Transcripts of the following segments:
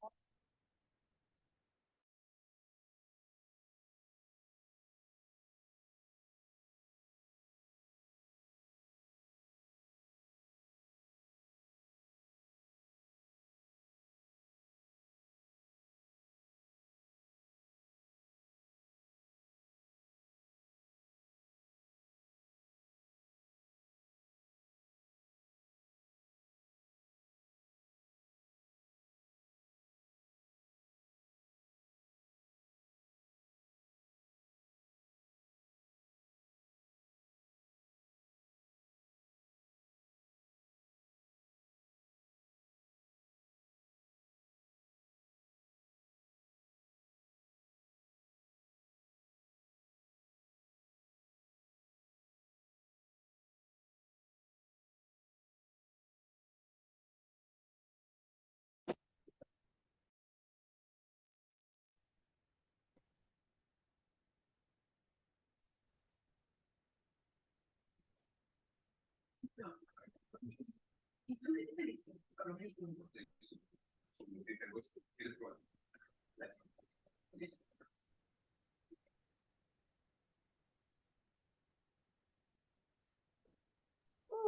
Oh,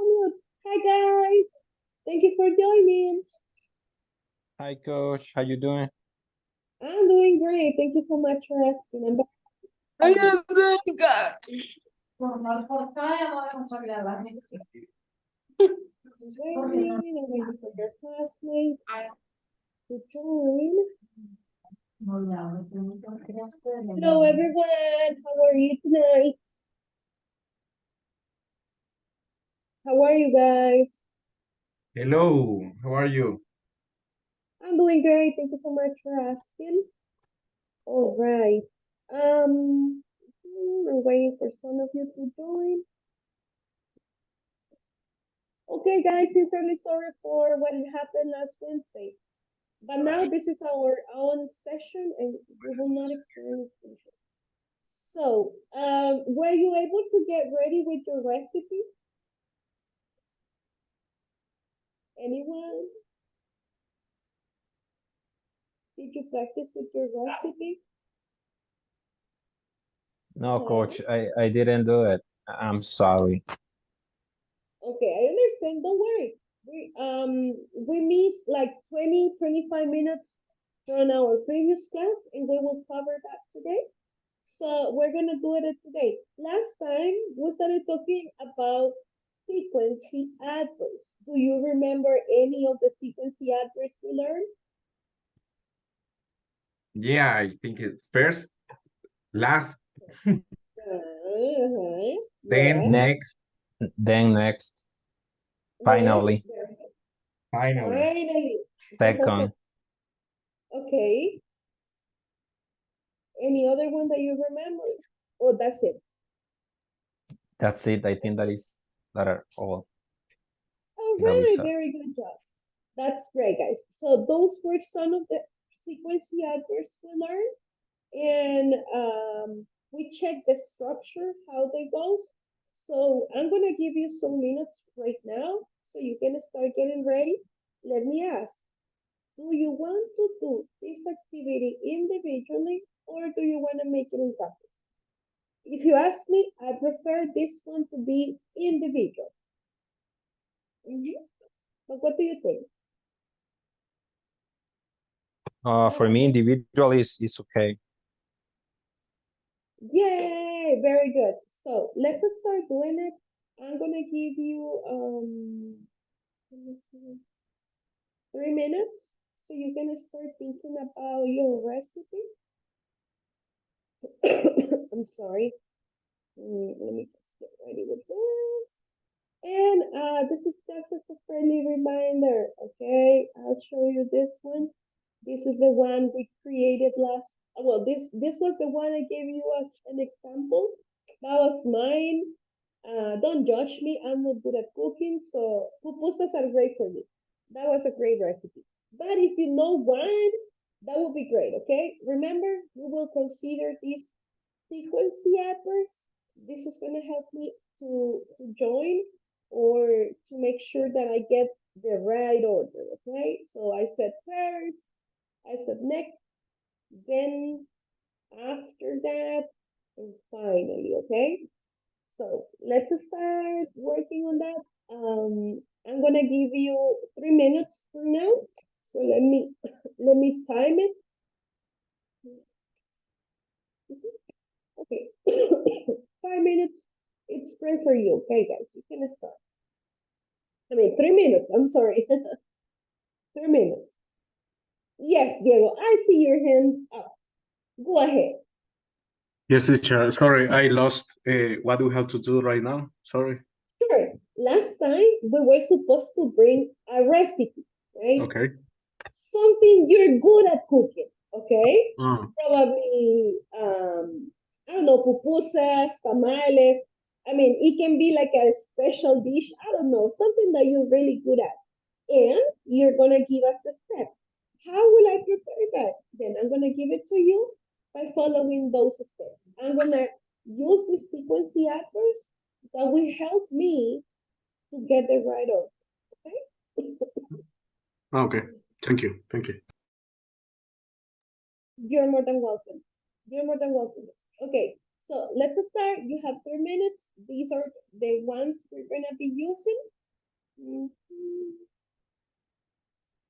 no. Hi guys. Thank you for joining. Hi, coach. How you doing? I'm doing great. Thank you so much for asking. I'm back. I am doing good. I'm waiting for your classmates to join. Hello everyone. How are you tonight? How are you guys? Hello, how are you? I'm doing great. Thank you so much for asking. All right. I'm waiting for some of you to join. Okay, guys, sincerely sorry for what had happened last Wednesday. But now this is our own session and we will not experience issues. So, were you able to get ready with your recipe? Anyone? Did you practice with your recipe? No, coach, I didn't do it. I'm sorry. Okay, I understand. Don't worry. We missed like 20-25 minutes from our previous class and we will cover that today. So we're gonna do it today. Last time we started talking about frequency adverbs. Do you remember any of the frequency adverbs we learned? Yeah, I think it's first, last, then Yeah. Next, then next, finally, finally. Finally. second. Okay. Any other one that you remember? Oh, that's it. That's it. I think that are all All that we right, saw. very good job. That's great, guys. So those were some of the frequency adverbs we learned, and we checked the structure, how they goes. So I'm gonna give you some minutes right now, so you can start getting ready. Let me ask, do you want to do this activity individually, or do you want to make it in group? If you ask me, I prefer this one to be individual. But what do you think? For me, individual is okay. Yay, very good. So let's start doing it. I'm gonna give you let me see, 3 minutes. So you're gonna start thinking about your recipe. I'm sorry. Let me just get ready with this. And this is just as a friendly reminder, okay? I'll show you this one. This is the one we created last. Well, this was the one I gave you as an example. That was mine. Don't judge me. I'm not good at cooking, so pupusas are great for me. That was a great recipe. But if you know one, that would be great. Okay. Remember, we will consider these frequency adverbs. This is going to help me to join or to make sure that I get the right order. Okay. So I said first, I said next, then after that, and finally, okay? So let's start working on that. I'm gonna give you 3 minutes for now. So let me time it. Okay, 5 minutes. It's great for you. Okay, guys, you can start. I mean, 3 minutes. I'm sorry. 3 minutes. Yes, Diego, I see your hand up. Go ahead. Yes, teacher. Sorry, I lost what we have to do right now. Sorry. Sure. Last time we were supposed to bring a recipe, right? Okay. Something you're good at cooking, okay? Mm, Probably, I don't know, pupusas, tamales. I mean, it can be like a special dish. I don't know, something that you're really good at. And you're gonna give us the steps. How will I prepare that? Then I'm gonna give it to you by following those steps. I'm gonna use the sequence adverbs that will help me to get the right order. Okay? okay. Thank you. Thank you. You're more than welcome. You're more than welcome. Okay, so let's start. You have 3 minutes. These are the ones we're gonna be using.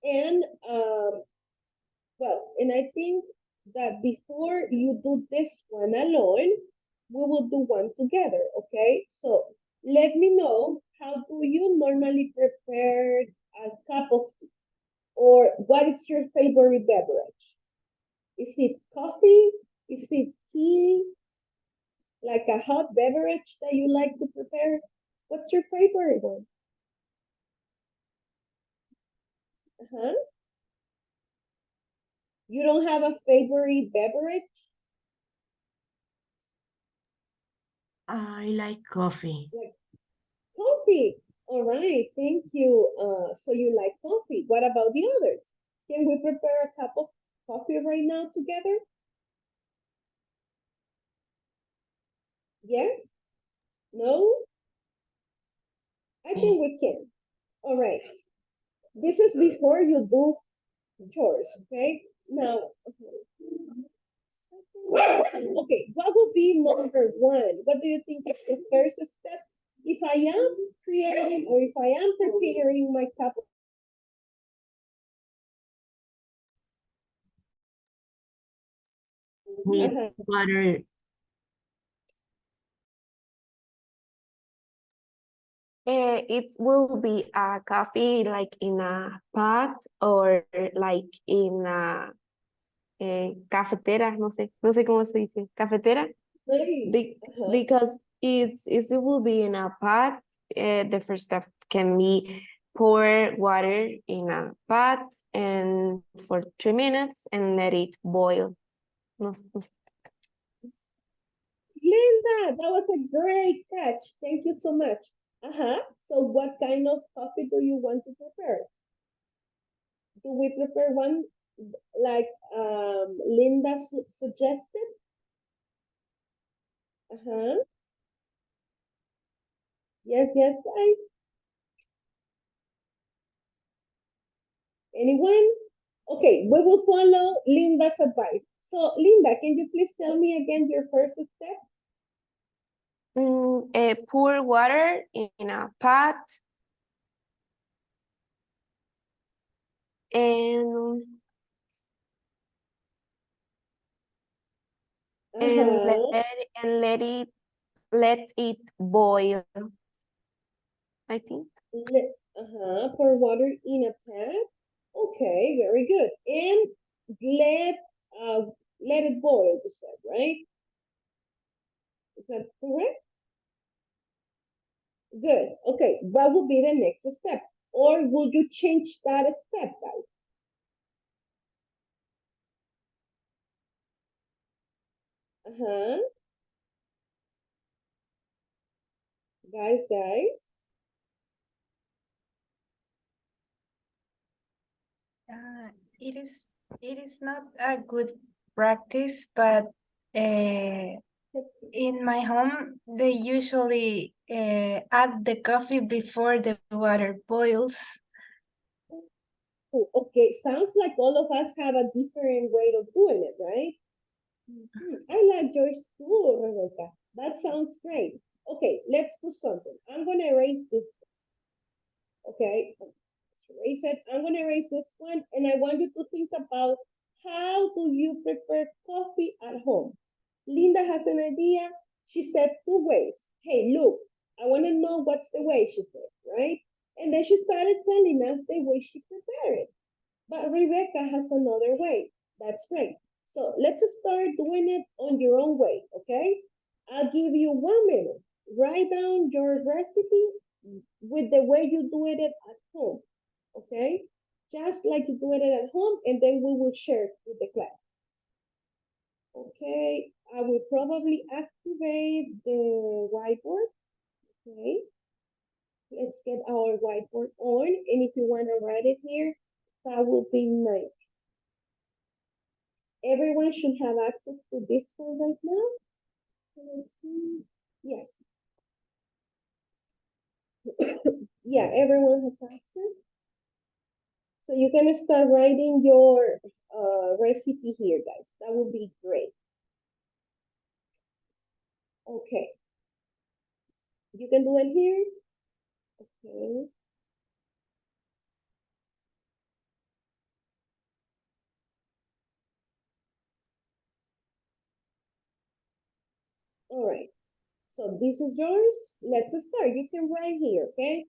And well, and I think that before you do this one alone, we will do one together, okay? So let me know, how do you normally prepare a cup of tea? Or what is your favorite beverage? Is it coffee? Is it tea? Like a hot beverage that you like to prepare? What's your favorite one? Uh-huh. You don't have a favorite beverage? I like coffee. Like coffee. All right, thank you. So you like coffee. What about the others? Can we prepare a cup of coffee right now together? Yes? No? I think we can. All right. This is before you do yours, okay? Now, okay, what would be number one? What do you think is the first step? If I am creating or if I am preparing my cup of Need uh-huh. water. It will be a coffee like in a pot or like in a cafetera, no sé cómo se dice, cafetera. Nice. Uh-huh. Because it will be in a pot. The first step can be pour water in a pot and for 3 minutes and let it boil. No sé. Linda, that was a great catch. Thank you so much. Uh-huh. So what kind of coffee do you want to prepare? Do we prepare one like Linda suggested? Uh-huh. Yes, yes, guys. Anyone? Okay, we will follow Linda's advice. So, Linda, can you please tell me again your first step? Pour water in a pot and Uh-huh. let it boil. I think. Uh-huh. Pour water in a pan. Okay, very good. And let uh let it boil, you said, right? Is that correct? Good. Okay, what would be the next step? Or would you change that step, guys? Uh-huh. Guys. Uh, it is it is not a good practice, but in my home they usually add the coffee before the water boils. Oh, Okay, sounds like all of us have a different way of doing it, right? I like yours too, Rebecca. That sounds great. Okay, let's do something. I'm gonna erase this one. Okay, let's erase it. I'm gonna erase this one, and I want you to think about how do you prepare coffee at home? Linda has an idea. She said two ways. Hey, look, I want to know what's the way, she said, right? And then she started telling us the way she prepared it. But Rebecca has another way. That's great. So let's start doing it on your own way, okay? I'll give you 1 minute. Write down your recipe with the way you do it at home, okay? Just like you do it at home, and then we will share it with the class. Okay, I will probably activate the whiteboard. Okay, let's get our whiteboard on. And if you want to write it here, that will be nice. Everyone should have access to this one right now. Let's see. Yes. Yeah, everyone has access. So you can start writing your recipe here, guys. That would be great. Okay. You can do it here. Okay. All right. So this is yours. Let's start. You can write here, okay?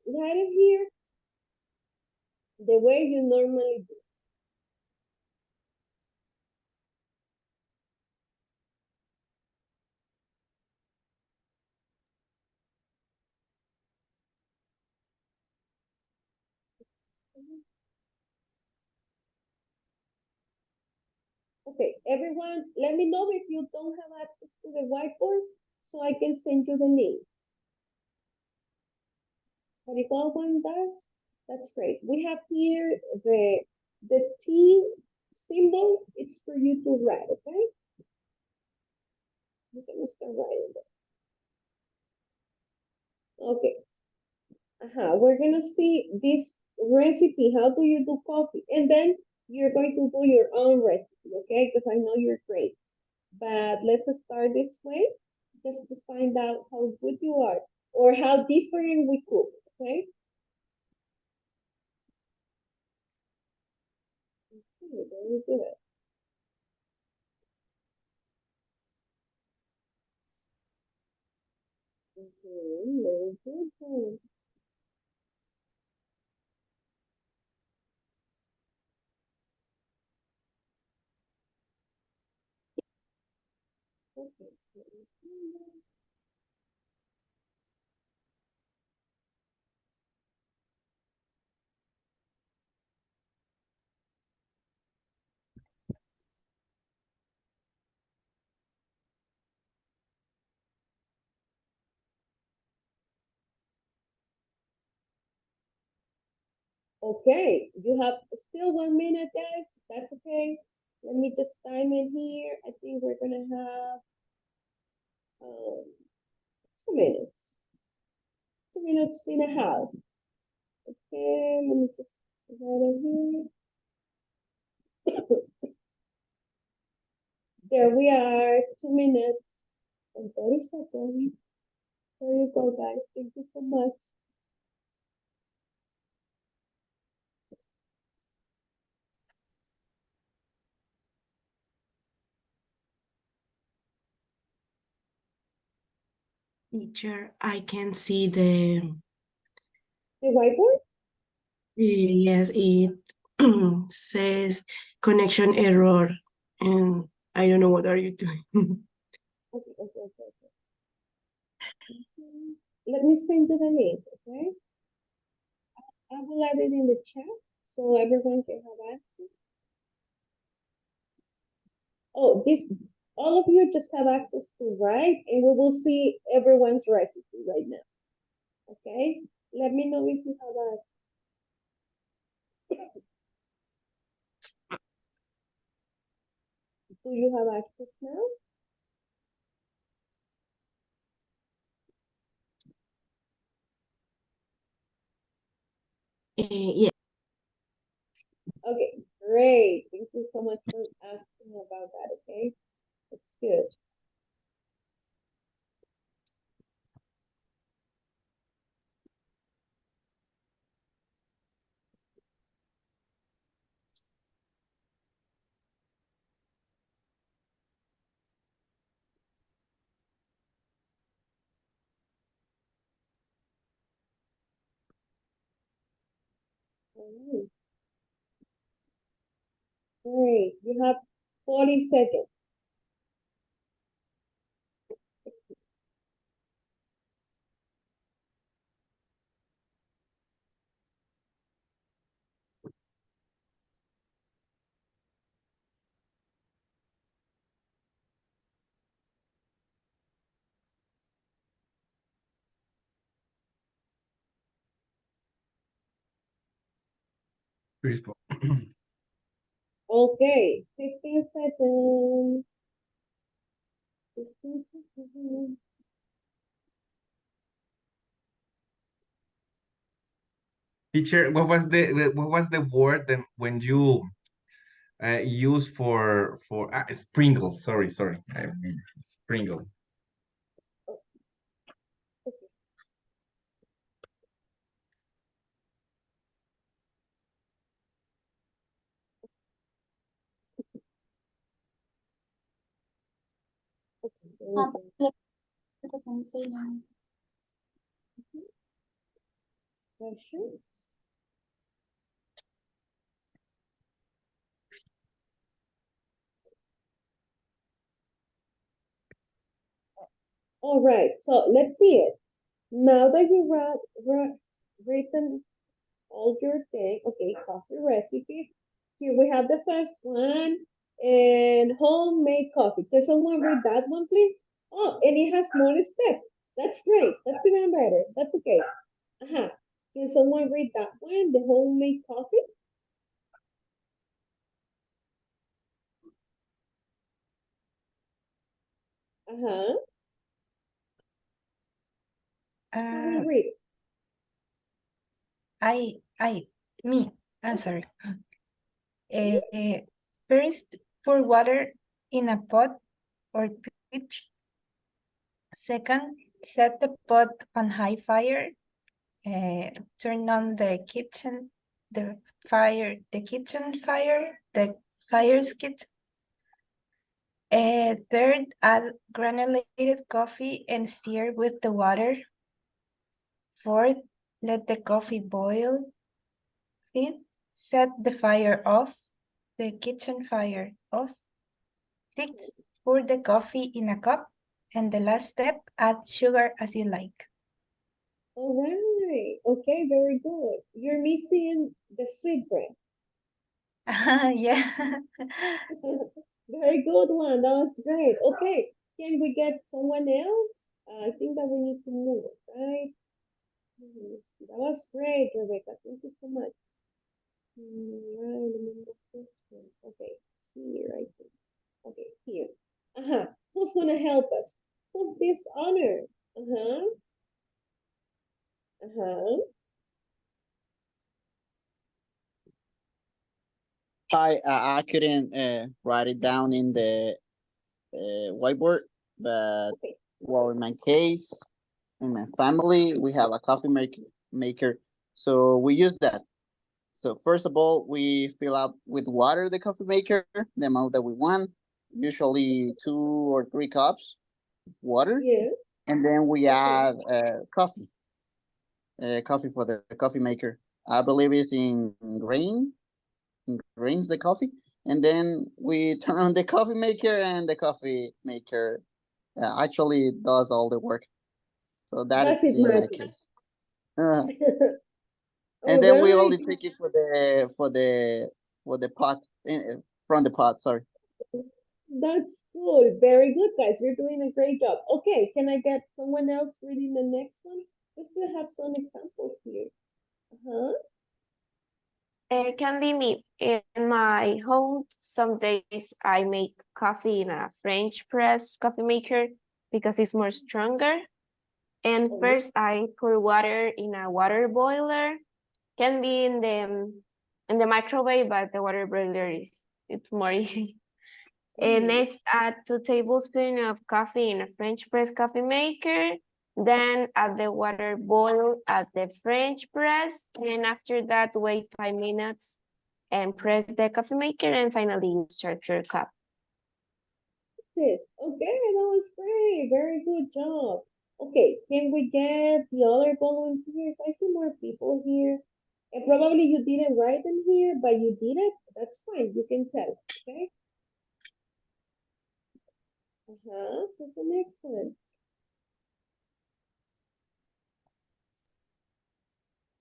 Write it here the way you normally do. Okay, everyone, let me know if you don't have access to the whiteboard so I can send you the link. But if all one does, that's great. We have here the T symbol. It's for you to write, okay? You can start writing it. Okay. We're gonna see this recipe. How do you do coffee? And then you're going to do your own recipe, okay? Because I know you're great. But let's start this way, just to find out how good you are or how different we cook, okay? Okay, very good. Very good. Okay, so okay, you have still 1 minute, guys. That's okay. Let me just time it here. I think we're gonna have um, 2 minutes. 2 minutes and a half. Okay, let me just write it here. There we are, 2 minutes and 30 seconds. There you go, guys. Thank you so much. Teacher, I can see the, The whiteboard? yes, it says connection error, and I don't know what are you doing. Okay. Let me send you the link, okay? I will add it in the chat so everyone can have access. Oh, all of you just have access to write, and we will see everyone's recipe right now. Okay? Let me know if you have access. Do you have access now? Yeah. Okay, great. Thank you so much for asking about that, okay? That's good. Alright. Great. You have 40 seconds. Crispo. Okay, 15 seconds. 15 seconds. Teacher, what was the word that when you use for sprinkle? Sorry, I mean, sprinkle. Questions? All right, so let's see it. Now that you written all your thing, okay, coffee recipes. Here we have the first one, and homemade coffee. Can someone read that one, please? Oh, and it has more steps. That's great. That's even better. That's okay. Uh-huh. Can someone read that one, the homemade coffee? Uh-huh. Who will Uh, read it? me, I'm sorry. First, pour water in a pot or pitch. Second, set the pot on high fire. Turn on the kitchen fire's kitchen. Third, add granulated coffee and stir with the water. Fourth, let the coffee boil. Fifth, set the fire off, the kitchen fire off. Sixth, pour the coffee in a cup. And the last step, add sugar as you like. All right. Okay, very good. You're missing the sweet bread. Yeah. Very good one. That was great. Okay, can we get someone else? I think that we need to move, right? That was great, Rebecca. Thank you so much. Right, let me move this one. Okay, here, I think. Okay, here. Uh-huh. Who's gonna help us? Who's this honor? Uh-huh. Uh-huh. Hi, I couldn't write it down in the whiteboard, but Okay. well, in my case, in my family, we have a maker, so we use that. So first of all, we fill up with water the coffee maker, the amount that we want, usually 2 or 3 cups of water, Yeah. and then we Okay. add coffee for the coffee maker. I believe it's in grains the coffee, and then we turn on the coffee maker, and the coffee maker actually does all the work. So that That's is it, in my magic. case. Uh, and All then we right. only take it for the pot from the pot. Sorry. That's good. Very good, guys. You're doing a great job. Okay, can I get someone else reading the next one? We still have some examples here. Uh-huh. It can be me. In my home, some days I make coffee in a French press coffee maker because it's more stronger. And Oh, first I pour water in a water boiler. Can be in the in the microwave, but the water boiler it's more easy. And next, add 2 tablespoons of coffee in a French press coffee maker. Then add the water boil at the French press. And after that, wait 5 minutes and press the coffee maker. And finally, you serve your cup. Okay, that was great. Very good job. Okay, can we get the other volunteers? I see more people here. And probably you didn't write them here, but you did it. That's fine. You can tell us, okay? Who's the next one?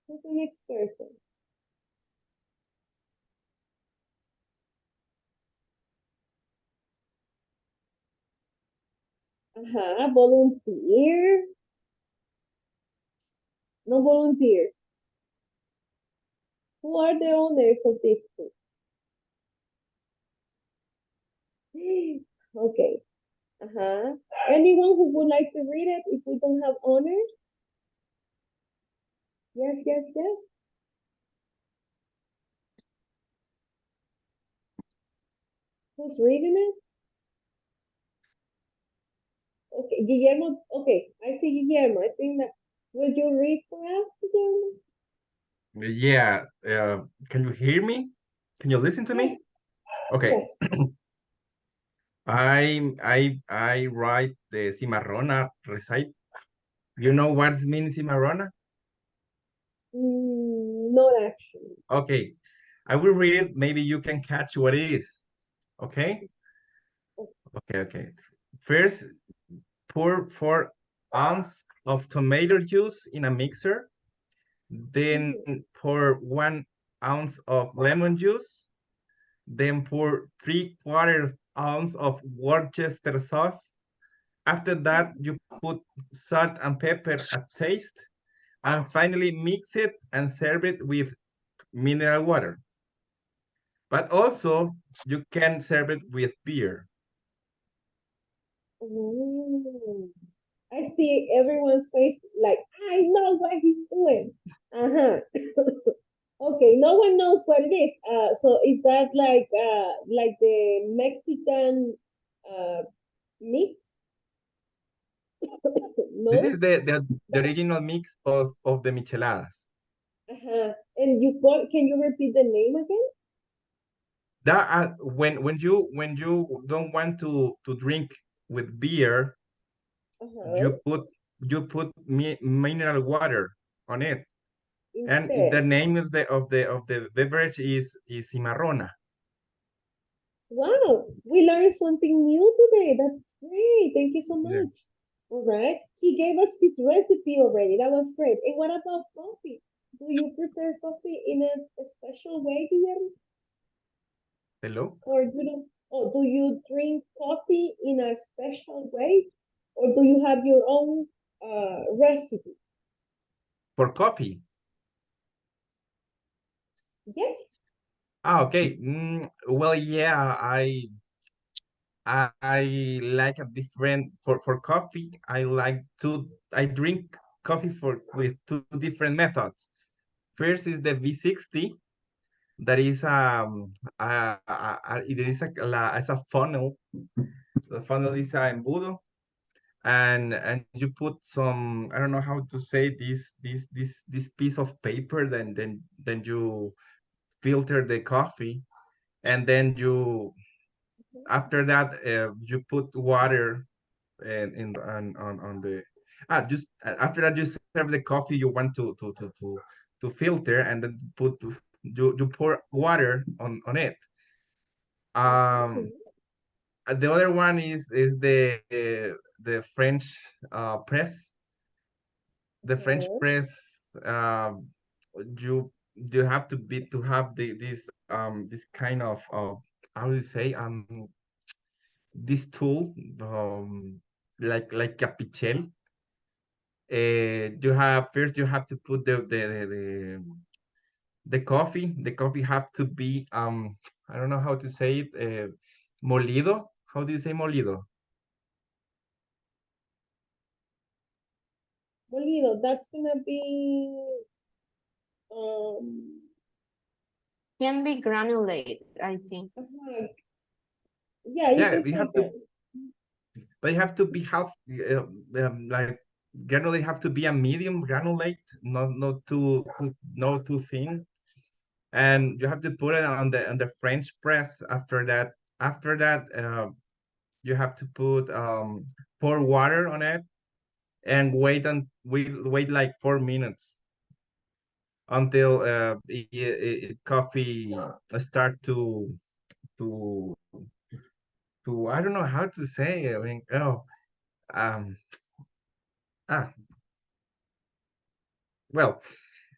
Who's the next person? Volunteers. No volunteers. Who are the owners of this book? Okay. Anyone who would like to read it if we don't have owners? Yes, yes, yes. Who's reading it? Okay, Guillermo. Okay, I see Guillermo. I think that. Will you read for us, Guillermo? Yeah, can you hear me? Can you listen to me? Okay. Yes. I write the cimarrona recite. You know what means cimarrona? Not actually. Okay, I will read it. Maybe you can catch what it is. Okay? Okay. First, pour 4 ounces of tomato juice in a mixer. Then pour 1 ounce of lemon juice. Then pour 3/4 ounce of Worcester sauce. After that, you put salt and pepper at taste. And finally, mix it and serve it with mineral water. But also, you can serve it with beer. I see everyone's face like, I know what he's doing. Okay, no one knows what it is. So is that like the Mexican mix? This No? is the original mix of the micheladas. And can you repeat the name again? That when you don't want to drink with beer, you put mineral water on it, and the Instead. name of the beverage is cimarrona. Wow, we learned something new today. That's great. Thank you so Yeah. much. All right. He gave us his recipe already. That was great. And what about coffee? Do you prepare coffee in a special way, Guillermo? Hello? Or do you drink coffee in a special way? Or do you have your own recipe? For coffee. Yes. Okay. Well, yeah, I like a different for coffee. I drink coffee with 2 different methods. First is the V60. That is it is it's a funnel. The funnel is a embudo, and you put some, I don't know how to say this piece of paper. Then you filter the coffee, and then you after that you put water and in on the just after that you serve the coffee you want to filter, and then you pour water on it. Okay. The other one is the French press. The French Uh-huh. press, you you have to have this kind of how do you say this tool, like a pichel. You have to put the coffee. The coffee have to be I don't know how to say it, molido. How do you say molido? Molido, that's gonna be um Can be granulate, I think. Yeah, you Yeah, can you say have that. they have to be half, like generally have to be a medium granulate, not too thin, and you have to put it on the French press. After that, you have to put pour water on it and wait like 4 minutes until coffee start to I don't know how to say it. I mean, um ah well,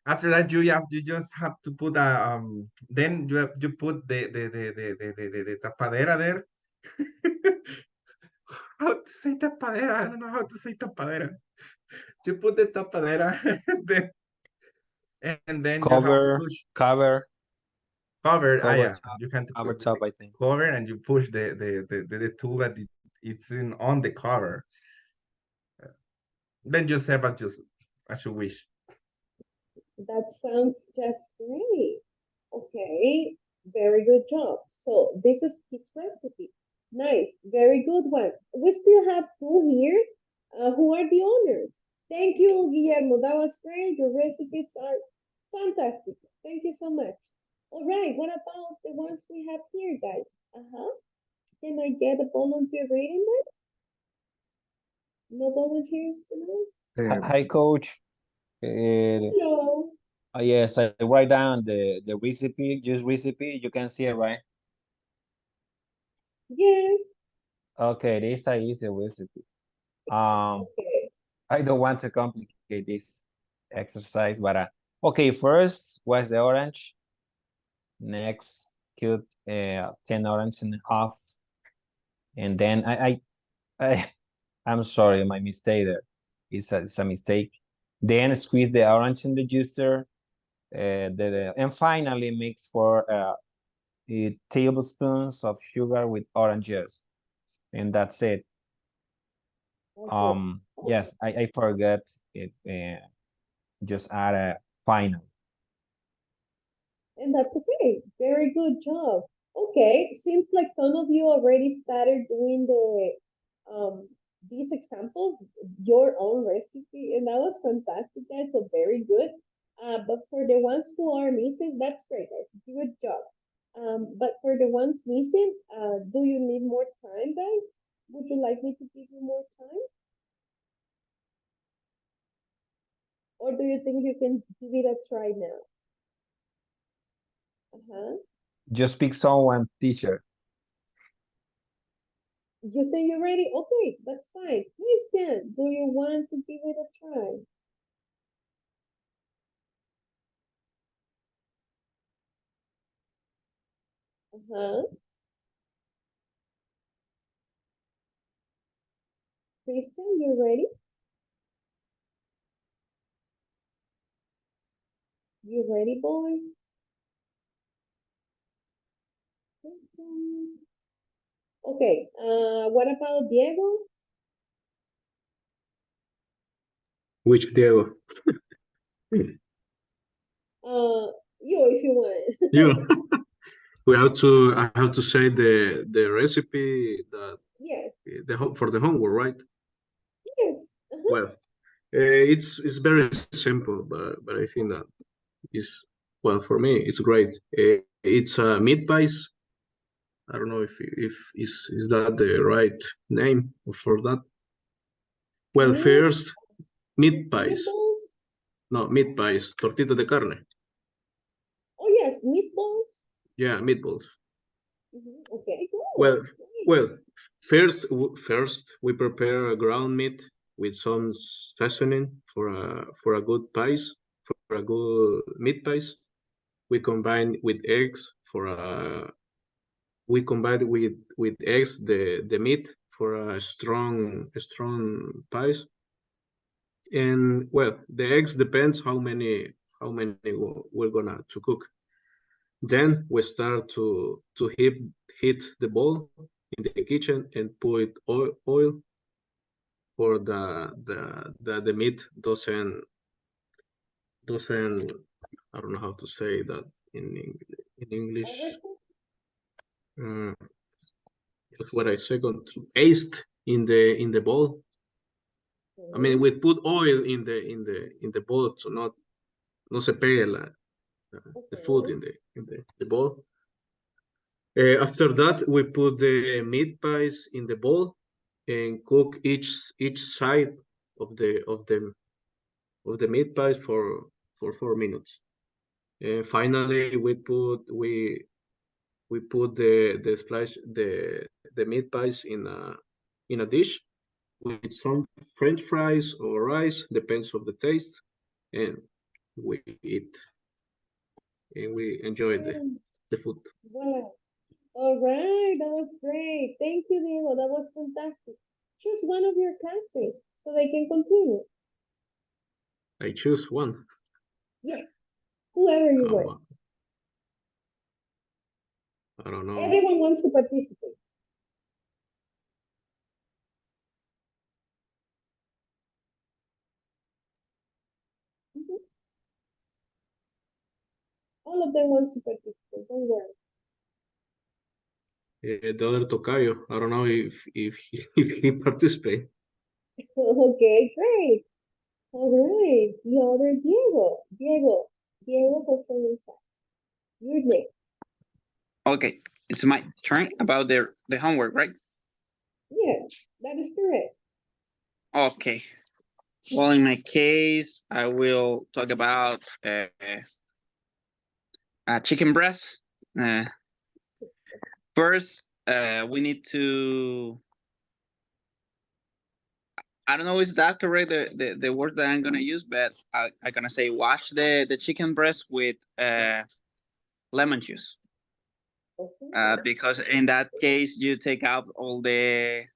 after that you just have to put then you put the tapadera there. How to say tapadera? I don't know how to say tapadera. You put the tapadera then, and then you have to Cover, push cover, cover. cover Yeah, top, you can to cover put top, I think. cover, and you push the tool that it's in on the cover. Then you serve as you wish. That sounds just great. Okay, very good job. So this is his recipe. Nice, very good one. We still have two here. Who are the owners? Thank you, Guillermo. That was great. Your recipes are fantastic. Thank you so much. All right, what about the ones we have here, guys? Uh-huh. Can I get a volunteer reading that? No volunteers tonight? Hi, coach. Uh, Hello. yes, I write down the recipe, just recipe. You can see it, right? Yes. Okay, this is easy recipe. Okay. I don't want to complicate this exercise, but okay, first was the orange. Next, cut 10 orange and a half. And then I'm sorry, my mistake there. It's a mistake. Then squeeze the orange in the juicer. And finally mix for 8 tablespoons of sugar with orange juice. And that's it. Okay. Yes, I forgot it. Just add a final. And that's okay. Very good job. Okay, seems like some of you already started doing these examples, your own recipe, and that was fantastic, guys. So very good. But for the ones who are missing, that's great, guys. Good job. But for the ones missing, do you need more time, guys? Would you like me to give you more time? Or do you think you can give it a try now? Uh-huh. Just pick someone, teacher. You think you're ready? Okay, that's fine. Christian, do you want to give it a try? Uh-huh. Christian, you ready? You ready, boy? Christian. Okay, what about Diego? Which Diego? You if you want. You. I have to say the recipe that Yes, for the homework, right? yes. Uh-huh. Well, it's very simple, but I think that is well for me. It's great. It's meat pies. I don't know if is that the right name for that. Well, Meat, first meat pies. meatballs? No, meat pies. Tortita de carne. Oh yes, meatballs. Yeah, meatballs. Okay, Well, good. Great. well, first we prepare a ground meat with some seasoning for a good pies, for a good meat pies. We combine with eggs for a we combine with eggs the meat for a strong pies. And well, the eggs depends how many we're gonna to cook. Then we start to heat the bowl in the kitchen and put oil for the meat doesn't I don't know how to say that in in English. Everything? Just what I second aced in the bowl. I mean, we put oil in the bowl, so no se pegue the food in the bowl. After that, we put the meat pies in the bowl and cook each side of the meat pies for 4 minutes. Finally, we put the meat pies in a dish with some French fries or rice, depends of the taste, and we eat and we enjoy the food. Wow. All right, that was great. Thank you, Diego. That was fantastic. Choose one of your classmates so they can continue. I choose one. Yes, whoever you want. I don't know. Everyone wants to participate. Mhm. All of them wants to participate. Don't worry. The other Tocayo. I don't know if he participate. Okay, great. All right, the other Diego. Diego Jose Gonzalez. You're next. Okay, it's my turn about the homework, right? Yeah, that is correct. Okay. Well, in my case, I will talk about chicken breast. First, we need to. I don't know is that correct the word that I'm gonna use, but I'm gonna say wash the chicken breast with lemon juice. Okay. Because in that case you take out all the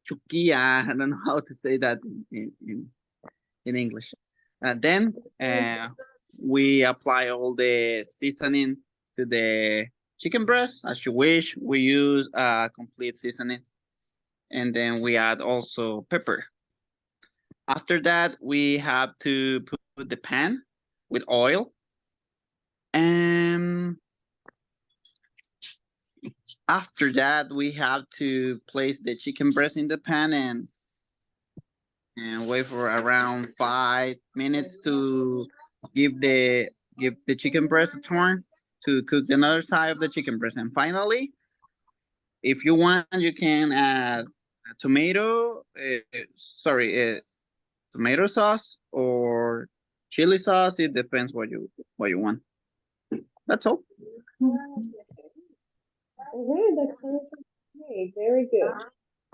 chuquilla. I don't know how to say that in English. Then we apply all the seasoning to the chicken breast as you wish. We use complete seasoning, and then we add also pepper. After that, we have to put the pan with oil, and after that, we have to place the chicken breast in the pan and wait for around 5 minutes to give the chicken breast a turn to cook the other side of the chicken breast. And finally, if you want, you can add a tomato, tomato sauce or chili sauce. It depends what you want. That's all. All right, that sounds great. Very good.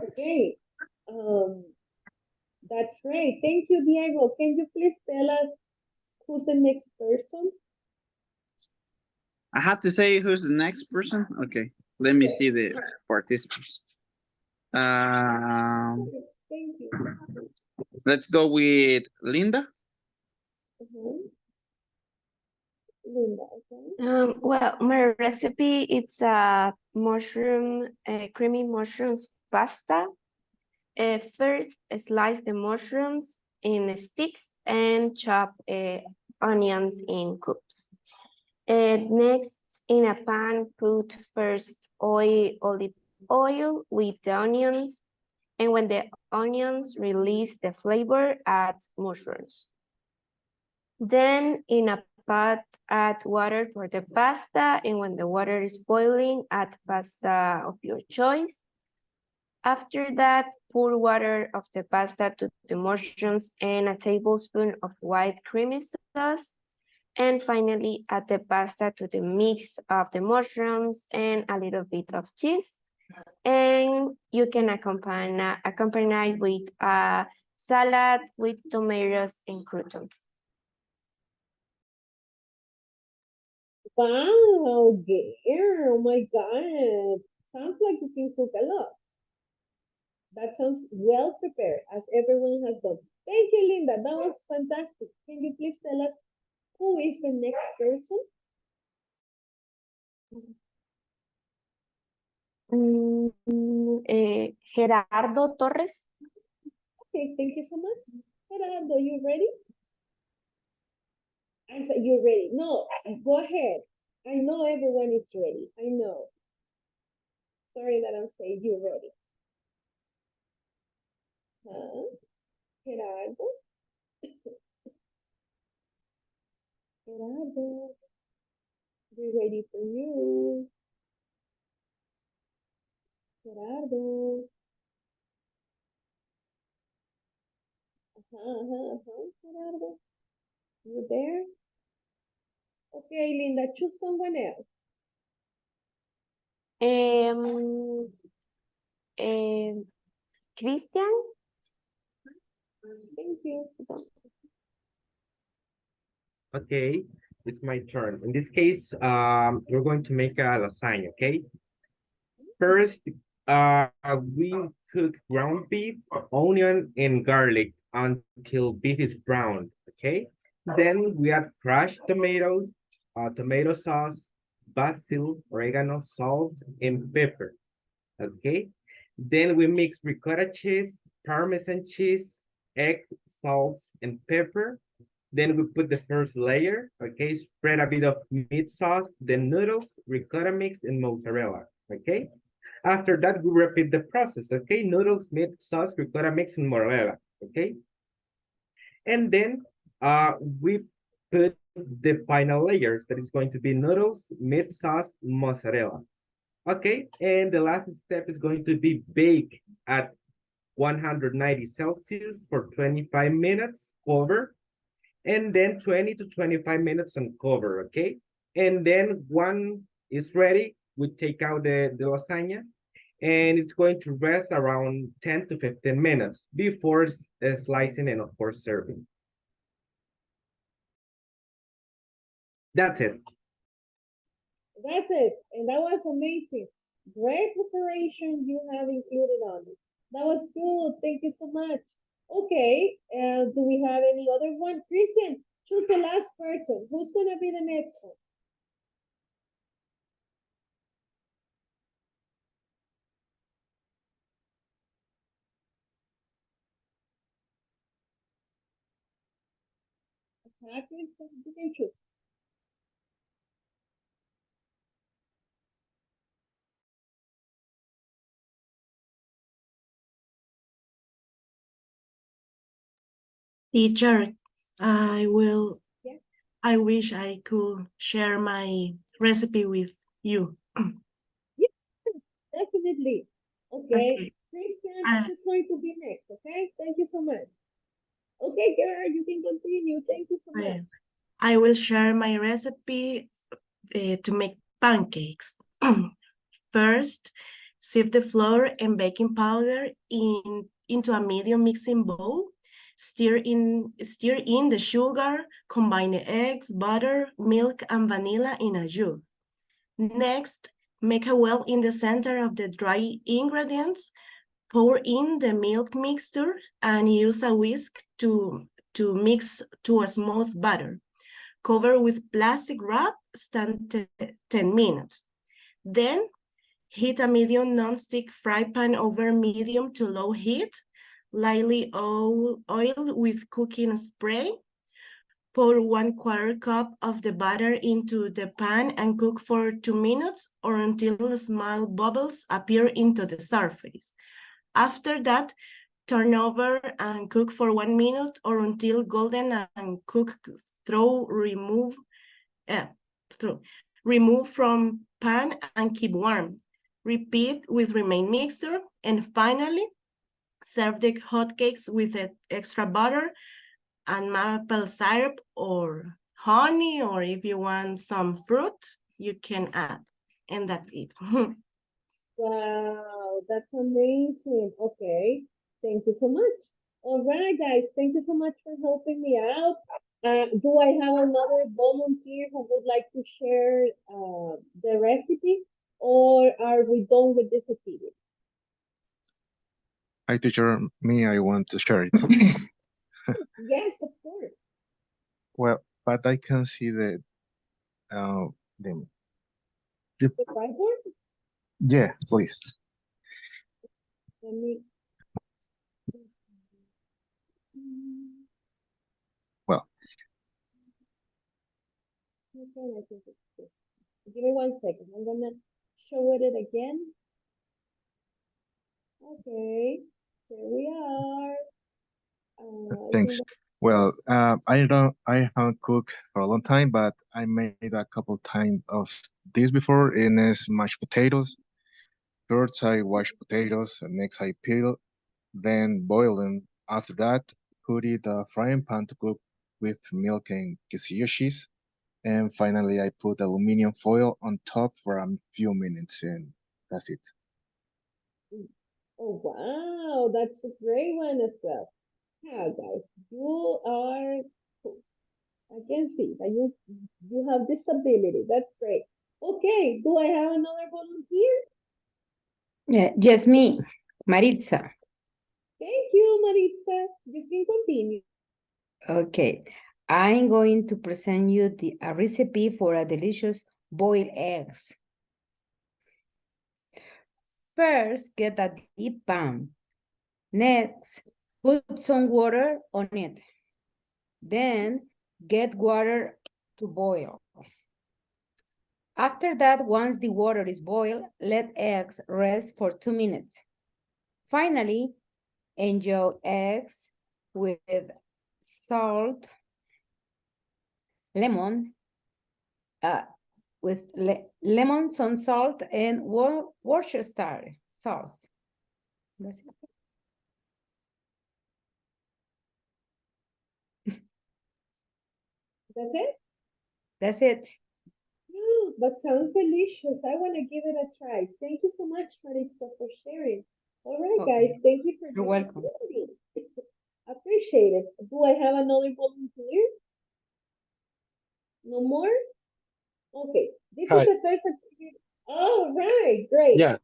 Okay. That's great. Thank you, Diego. Can you please tell us who's the next person? I have to say who's the next person. Okay, let me see the participants. Thank you. Let's go with Linda. Linda, okay. Well, my recipe it's a creamy mushrooms pasta. First, slice the mushrooms in sticks and chop onions in cubes. Next, in a pan, put first olive oil with the onions, and when the onions release the flavor, add mushrooms. Then, in a pot, add water for the pasta, and when the water is boiling, add pasta of your choice. After that, pour water of the pasta to the mushrooms and a tablespoon of white creamy sauce. And finally, add the pasta to the mix of the mushrooms and a little bit of cheese. And you can accompany with a salad with tomatoes and croutons. Wow, girl, oh my God. Sounds like you can cook a lot. That sounds well prepared, as everyone has done. Thank you, Linda. That was fantastic. Can you please tell us who is the next person? Gerardo Torres. Okay, thank you so much. Gerardo, you ready? I said you're ready. No, go ahead. I know everyone is ready. I know. Sorry that I'm saying you're ready. Huh? Gerardo? Gerardo? We're ready for you. Gerardo? Gerardo? You there? Okay, Linda, choose someone else. Christian? Thank you. Okay, it's my turn. In this case, we're going to make a lasagna, okay? First, we cook ground beef, onion, and garlic until beef is brown, okay? Then we add crushed tomatoes, tomato sauce, basil, oregano, salt, and pepper, okay? Then we mix ricotta cheese, Parmesan cheese, egg, salt, and pepper. Then we put the first layer, okay? Spread a bit of meat sauce, then noodles, ricotta mix, and mozzarella, okay? After that, we repeat the process, okay? Noodles, meat, sauce, ricotta mix, and mozzarella, okay? And then we put the final layers that is going to be noodles, meat sauce, mozzarella. Okay, and the last step is going to be bake at 190 Celsius for 25 minutes, cover, and then 20 to 25 minutes uncover, okay? And then when it's ready, we take out the lasagna, and it's going to rest around 10 to 15 minutes before slicing and, of course, serving. That's it. That's it. And that was amazing. Great preparation you have included on it. That was good. Thank you so much. Okay, do we have any other one? Christian, choose the last person. Who's gonna be the next one? Christian, you can choose. Teacher, I will, Yeah. I wish I could share my recipe with you. Definitely. Okay, Okay. Christian, Uh, she's going to be next. Okay, thank you so much. Okay, girl, you can continue. Thank you so much. Well, I will share my recipe to make pancakes. First, sieve the flour and baking powder into a medium mixing bowl. Stir in the sugar, combine the eggs, butter, milk, and vanilla in a jug. Next, make a well in the center of the dry ingredients. Pour in the milk mixture and use a whisk to mix to a smooth batter. Cover with plastic wrap, stand 10 minutes. Then heat a medium non-stick fry pan over medium to low heat. Lightly oil with cooking spray. Pour 1/4 cup of the batter into the pan and cook for 2 minutes or until small bubbles appear into the surface. After that, turn over and cook for 1 minute or until golden and cook through remove from pan and keep warm. Repeat with remain mixture, and finally serve the hotcakes with extra butter and maple syrup or honey, or if you want some fruit, you can add. And that's it. Wow, that's amazing. Okay, thank you so much. All right, guys, thank you so much for helping me out. Do I have another volunteer who would like to share the recipe, or are we done with this activity? Hi, teacher. Me, I want to share it. Yes, of course. Well, but I can see uh, the, The whiteboard? yeah, please. Let me. Well, Okay, I think it's this. Give me 1 second. I'm gonna show it again. Okay, here we are. I Thanks. think Well, I haven't cooked for a long time, but I made a couple times of this before, and it's mashed potatoes. First, I wash potatoes, and next I peel, then boil them. After that, put it a frying pan to cook with milk and quesillo cheese. And finally, I put aluminum foil on top for a few minutes, and that's it. oh wow, that's a great one as well. Yeah, guys, you are cool. I can see that you have this ability. That's great. Okay, do I have another volunteer? Yeah, just me, Maritza. Thank you, Maritza. You can continue. Okay, I'm going to present you a recipe for a delicious boiled eggs. First, get a deep pan. Next, put some water on it. Then, get water to boil. After that, once the water is boiled, let eggs rest for 2 minutes. Finally, enjoy eggs with salt, lemon, lemon, some salt, and Worcestershire sauce. That's it. That's it? That's it. That sounds delicious. I want to give it a try. Thank you so much, Maritza, for sharing. All right, Okay. guys, thank you for You're welcome. joining. Appreciate it. Do I have another volunteer? No more? Okay, this Hi. is the first activity. All right, great. Yeah,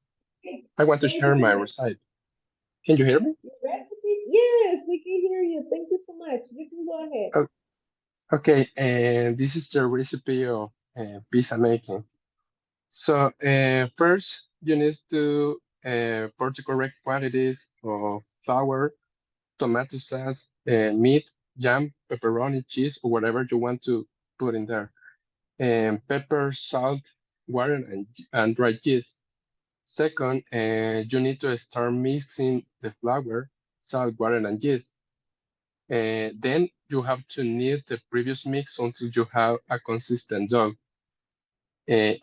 Okay, I want to thank share you so my much. recipe. Can you hear me? Your recipe? Yes, we can hear you. Thank you so much. You can go ahead. Oh, okay, and this is the recipe of pizza making. So first, you need to pour the correct quantities of flour, tomato sauce, meat, jam, pepperoni, cheese, or whatever you want to put in there. And pepper, salt, water, and dry yeast. Second, you need to start mixing the flour, salt, water, and yeast. Then you have to knead the previous mix until you have a consistent dough.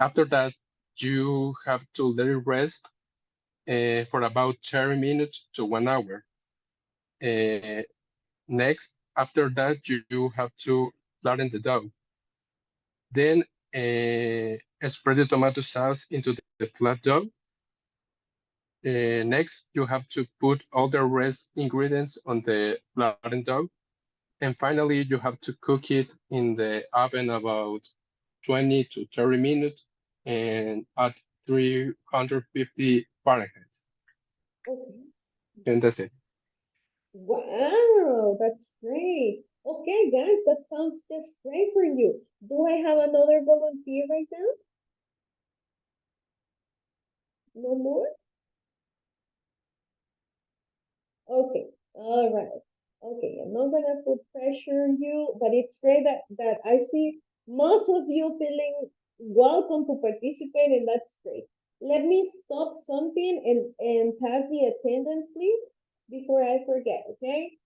After that, you have to let it rest for about 30 minutes to 1 hour. Next, after that, you have to flatten the dough. Then spread the tomato sauce into the flat dough. Next, you have to put all the rest ingredients on the flattened dough. And finally, you have to cook it in the oven about 20 to 30 minutes and at 350 Fahrenheit. Okay. And that's it. Wow, that's great. Okay, guys, that sounds just great for you. Do I have another volunteer right now? No more? Okay, all right. Okay, I'm not gonna put pressure on you, but it's great that I see most of you feeling welcome to participate, and that's great. Let me stop something and pass the attendance list before I forget, okay?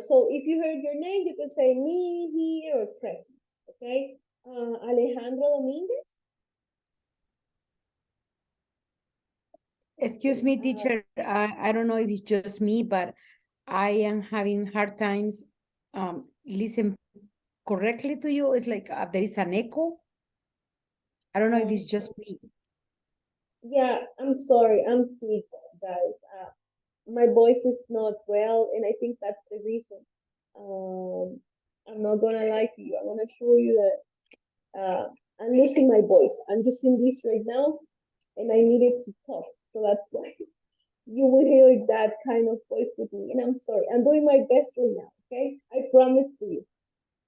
So if you heard your name, you can say me, he, or present, okay? Alejandro Dominguez. Excuse me, teacher. I don't know if it's just me, but I am having hard times listen correctly to you. It's like there is an echo. I don't know if it's just me. Yeah, I'm sorry. I'm sick, guys. My voice is not well, and I think that's the reason. Um, I'm not gonna lie to you. I want to show you that I'm losing my voice. I'm using this right now, and I needed to talk, so that's why you will hear that kind of voice with me. And I'm sorry. I'm doing my best right now. Okay, I promise to you.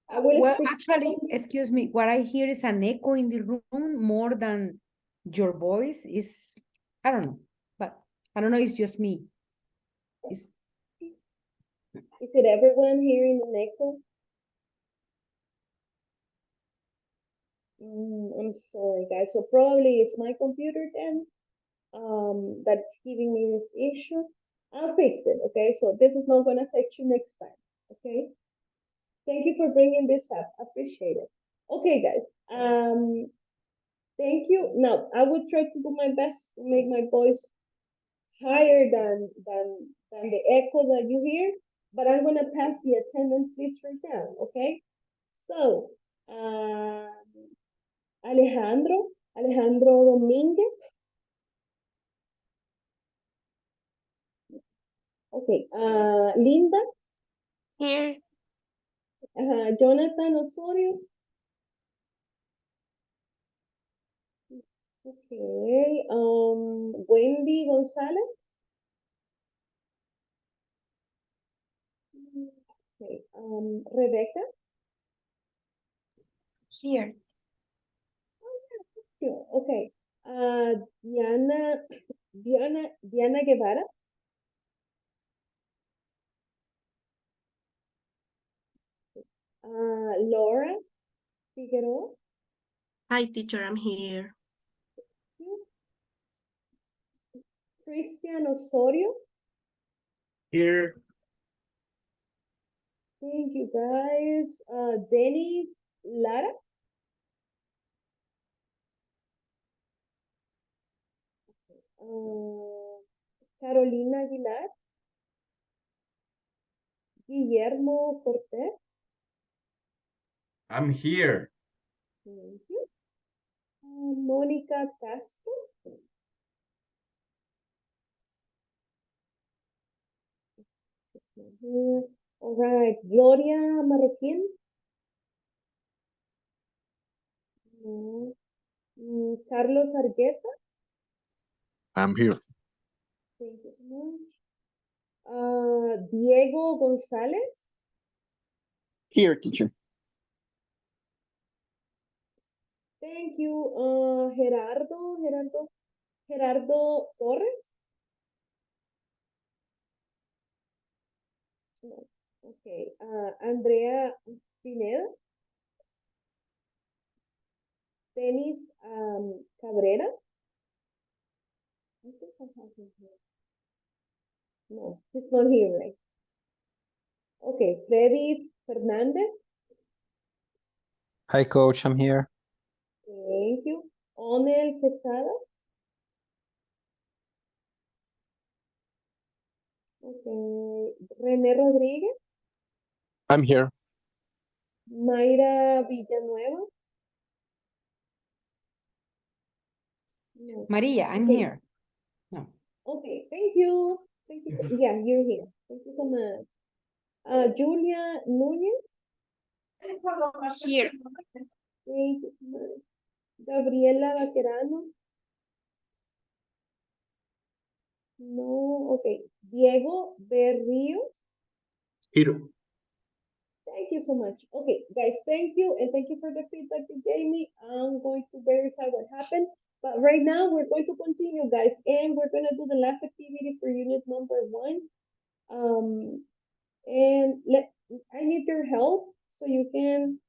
I will Well, speak actually, slowly. excuse me, what I hear is an echo in the room more than your voice is, I don't know, but I don't know, it's just me. It's, Is it everyone hearing an echo? I'm sorry, guys. So probably it's my computer then that's giving me this issue. I'll fix it, okay? So this is not going to affect you next time, okay? Thank you for bringing this up. Appreciate it. Okay, guys. Thank you. Now, I will try to do my best to make my voice higher than the echo that you hear, but I'm going to pass the attendance list right now, okay? So, Alejandro Dominguez. Okay, Linda, Here, Jonathan Osorio. Okay, Wendy Gonzalez. Okay, Rebecca. Here. Sure. Okay, Diana Guevara. Laura Figueroa. Hi, teacher, I'm here. Christian Osorio. Here. Thank you, guys. Dennis Lara. Carolina Aguilar. Guillermo Cortés. I'm here. Thank you. Mónica Castro. All right, Gloria Marroquín. No. Carlos Argueta. I'm here. Thank you so much. Diego González. Here, teacher. Thank you. Gerardo Torres. No. Okay. Andrea Pineda. Denis Cabrera. I think I have him here. No, he's not here, right? Okay, Freddy Fernandez. Hi, coach. I'm here. Thank you. Onel Quesada. Okay. René Rodríguez. I'm here. Mayra Villanueva. No. Maria, I'm Okay. here. No. Okay, thank you. Thank you. Yeah, you're here. Thank you so much. Julia Núñez. Here. Thank you so much. Gabriela Vaquerano. No, okay. Diego Berríos. Here. Thank you so much. Okay, guys, thank you. And thank you for the feedback you gave me. I'm going to verify what happened. But right now, we're going to continue, guys. And we're going to do the last activity for unit number 1. And I need your help so you can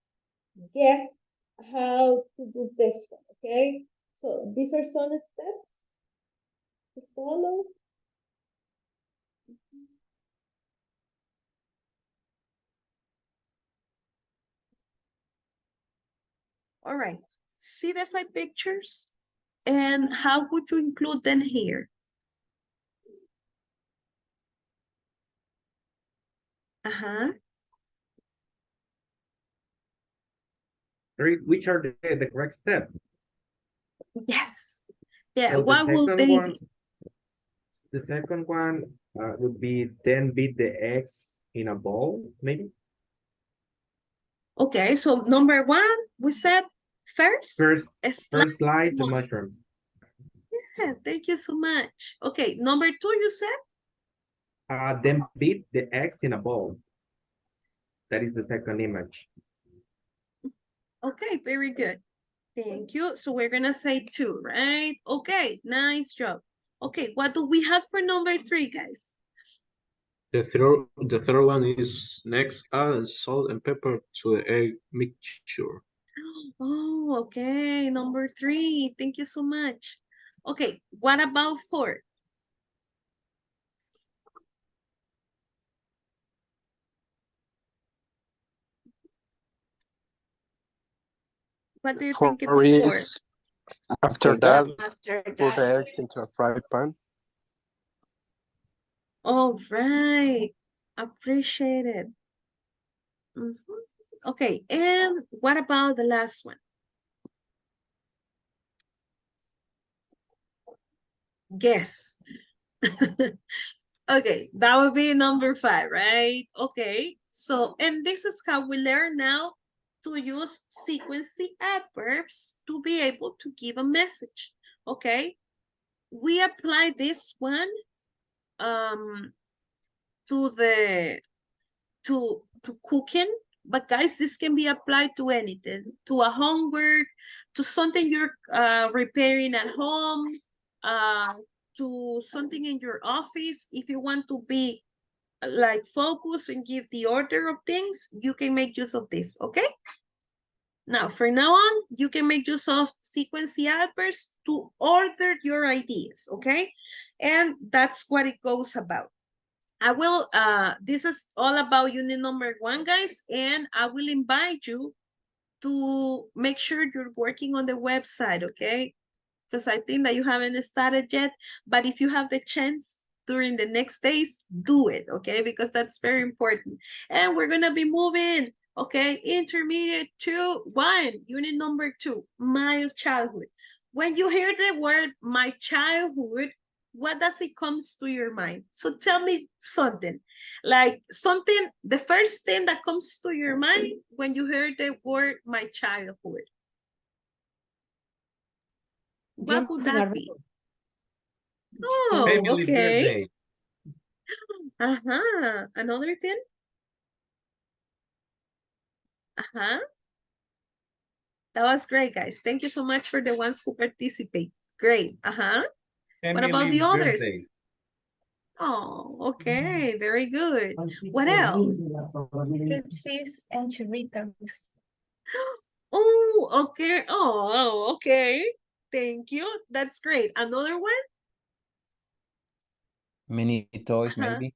guess how to do this one, okay? So these are some steps to follow. All right, see the 5 pictures? And how would you include them here? Uh-huh. Which are the correct steps? Yes. Yeah, So what will they be? The second one would be then beat the eggs in a bowl, maybe? Okay, so number 1, we said first Slice the mushrooms. Yeah, thank you so much. Okay, number 2, you said? Then beat the eggs in a bowl. That is the second image. Okay, very good. Thank you. So we're gonna say 2, right? Okay, nice job. Okay, what do we have for number 3, guys? The third one is next add salt and pepper to the egg mixture. Oh, okay. Number 3. Thank you so much. Okay, what about 4? What do you think Four it's 4? is after that. that, After put that, the eggs into a fry pan. All right. Appreciate it. Mhm. Okay, and what about the last one? Guess. Okay, that would be number 5, right? Okay, so, and this is how we learn now to use sequencing adverbs to be able to give a message, okay? We apply this one to the to cooking, but guys, this can be applied to anything, to a homework, to something you're repairing at home, to something in your office. If you want to be like focus and give the order of things, you can make use of this, okay? Now, from now on, you can make use of sequencing adverbs to order your ideas, okay? And that's what it goes about. I will, this is all about unit number 1, guys, and I will invite you to make sure you're working on the website, okay? Because I think that you haven't started yet, but if you have the chance during the next days, do it, okay? Because that's very important. And we're gonna be moving, okay? Intermediate 2, 1, unit number 2, my childhood. When you hear the word my childhood, what does it comes to your mind? So tell me something, like something, the first thing that comes to your mind when you hear the word my childhood. What would Jumping that be? around. Oh, Family okay. birthday. Uh-huh. Another thing? Uh-huh. That was great, guys. Thank you so much for the ones who participate. Great. Uh-huh. What about Family the others? birthday. Oh, okay. Very good. What else? Gypsies and churritos. Oh, okay. Oh, okay. Thank you. That's great. Another one? Many toys, Uh-huh. maybe.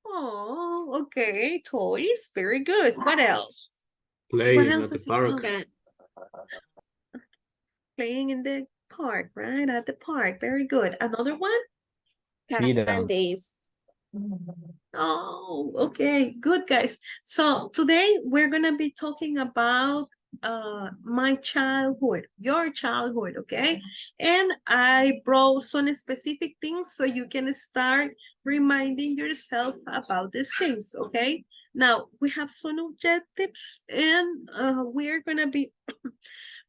Oh, okay. Toys. Very good. What else? What Playing else at the does it park. come? Playing in the park, right? At the park. Very good. Another one? Freedom. candies. Oh, okay. Good, guys. So today we're going to be talking about my childhood, your childhood, okay? And I brought some specific things so you can start reminding yourself about these things, okay? Now, we have some objectives and we're going to be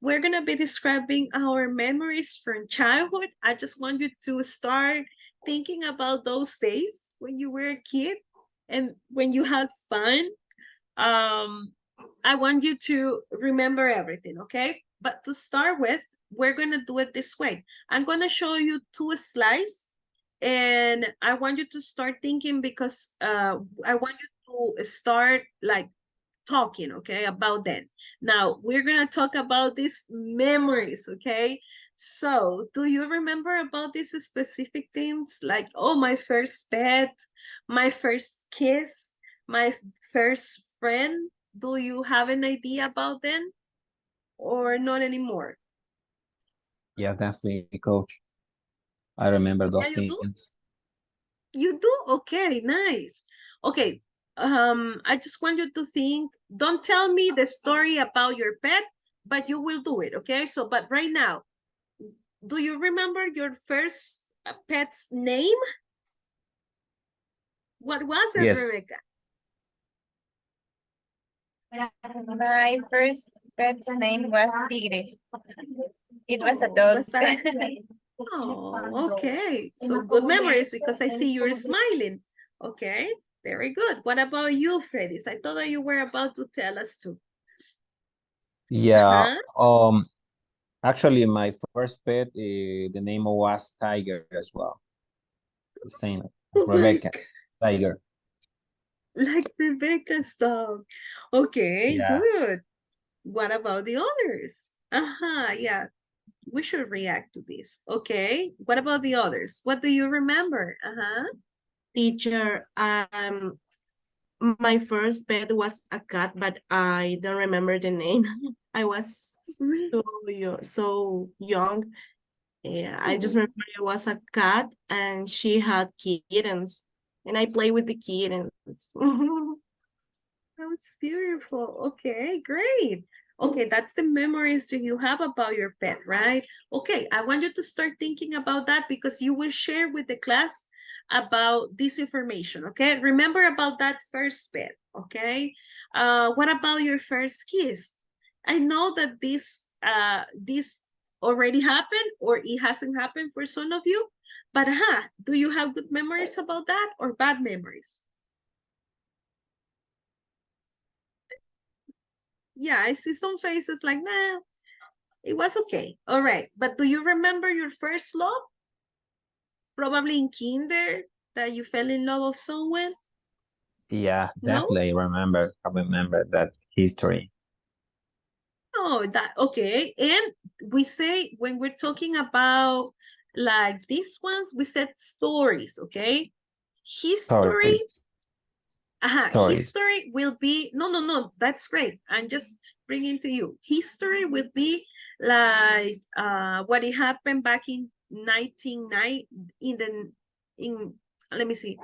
we're going to be describing our memories from childhood. I just want you to start thinking about those days when you were a kid and when you had fun. I want you to remember everything, okay? But to start with, we're going to do it this way. I'm going to show you 2 slides and I want you to start thinking because I want you to start like talking, okay, about them. Now, we're going to talk about these memories, okay? So, do you remember about these specific things? Like, oh, my first pet, my first kiss, my first friend? Do you have an idea about them or not anymore? Yes, definitely, coach. I remember Yeah, those you do? things. You do? Okay, nice. Okay, I just want you to think, don't tell me the story about your pet, but you will do it, okay? So, but right now, do you remember your first pet's name? What was it, Yes. Rebecca? My first pet's name was Tigre. It was a dog. Was that Oh, okay. So good memories because I see you're smiling. Okay, very good. What about you, Freddy? I thought that you were about to tell us too. Yeah. Uh-huh. Actually, my first pet, the name was Tiger as well. The same, Oh my Rebecca, Tiger. Like Rebecca's dog. Okay, Yeah. good. What about the others? Yeah, we should react to this. Okay, what about the others? What do you remember? Teacher, my first pet was a cat, but I don't remember the name. I was so young. Yeah, I just remember it was a cat and she had kittens, and I play with the kittens. That's beautiful. Okay, great. Okay, that's the memories that you have about your pet, right? Okay, I want you to start thinking about that because you will share with the class about this information, okay? Remember about that first pet, okay? What about your first kiss? I know that this already happened or it hasn't happened for some of you, but do you have good memories about that or bad memories? Yeah, I see some faces like, nah, it was okay. All right. But do you remember your first love? Probably in kinder that you fell in love of someone? Yeah, No? definitely I remember that history. Oh, that okay. And we say when we're talking about like these ones, we said stories, okay? History, Stories. history will be no, that's great. I'm just bringing to you. History will be like what it happened back in 1990 in let me see.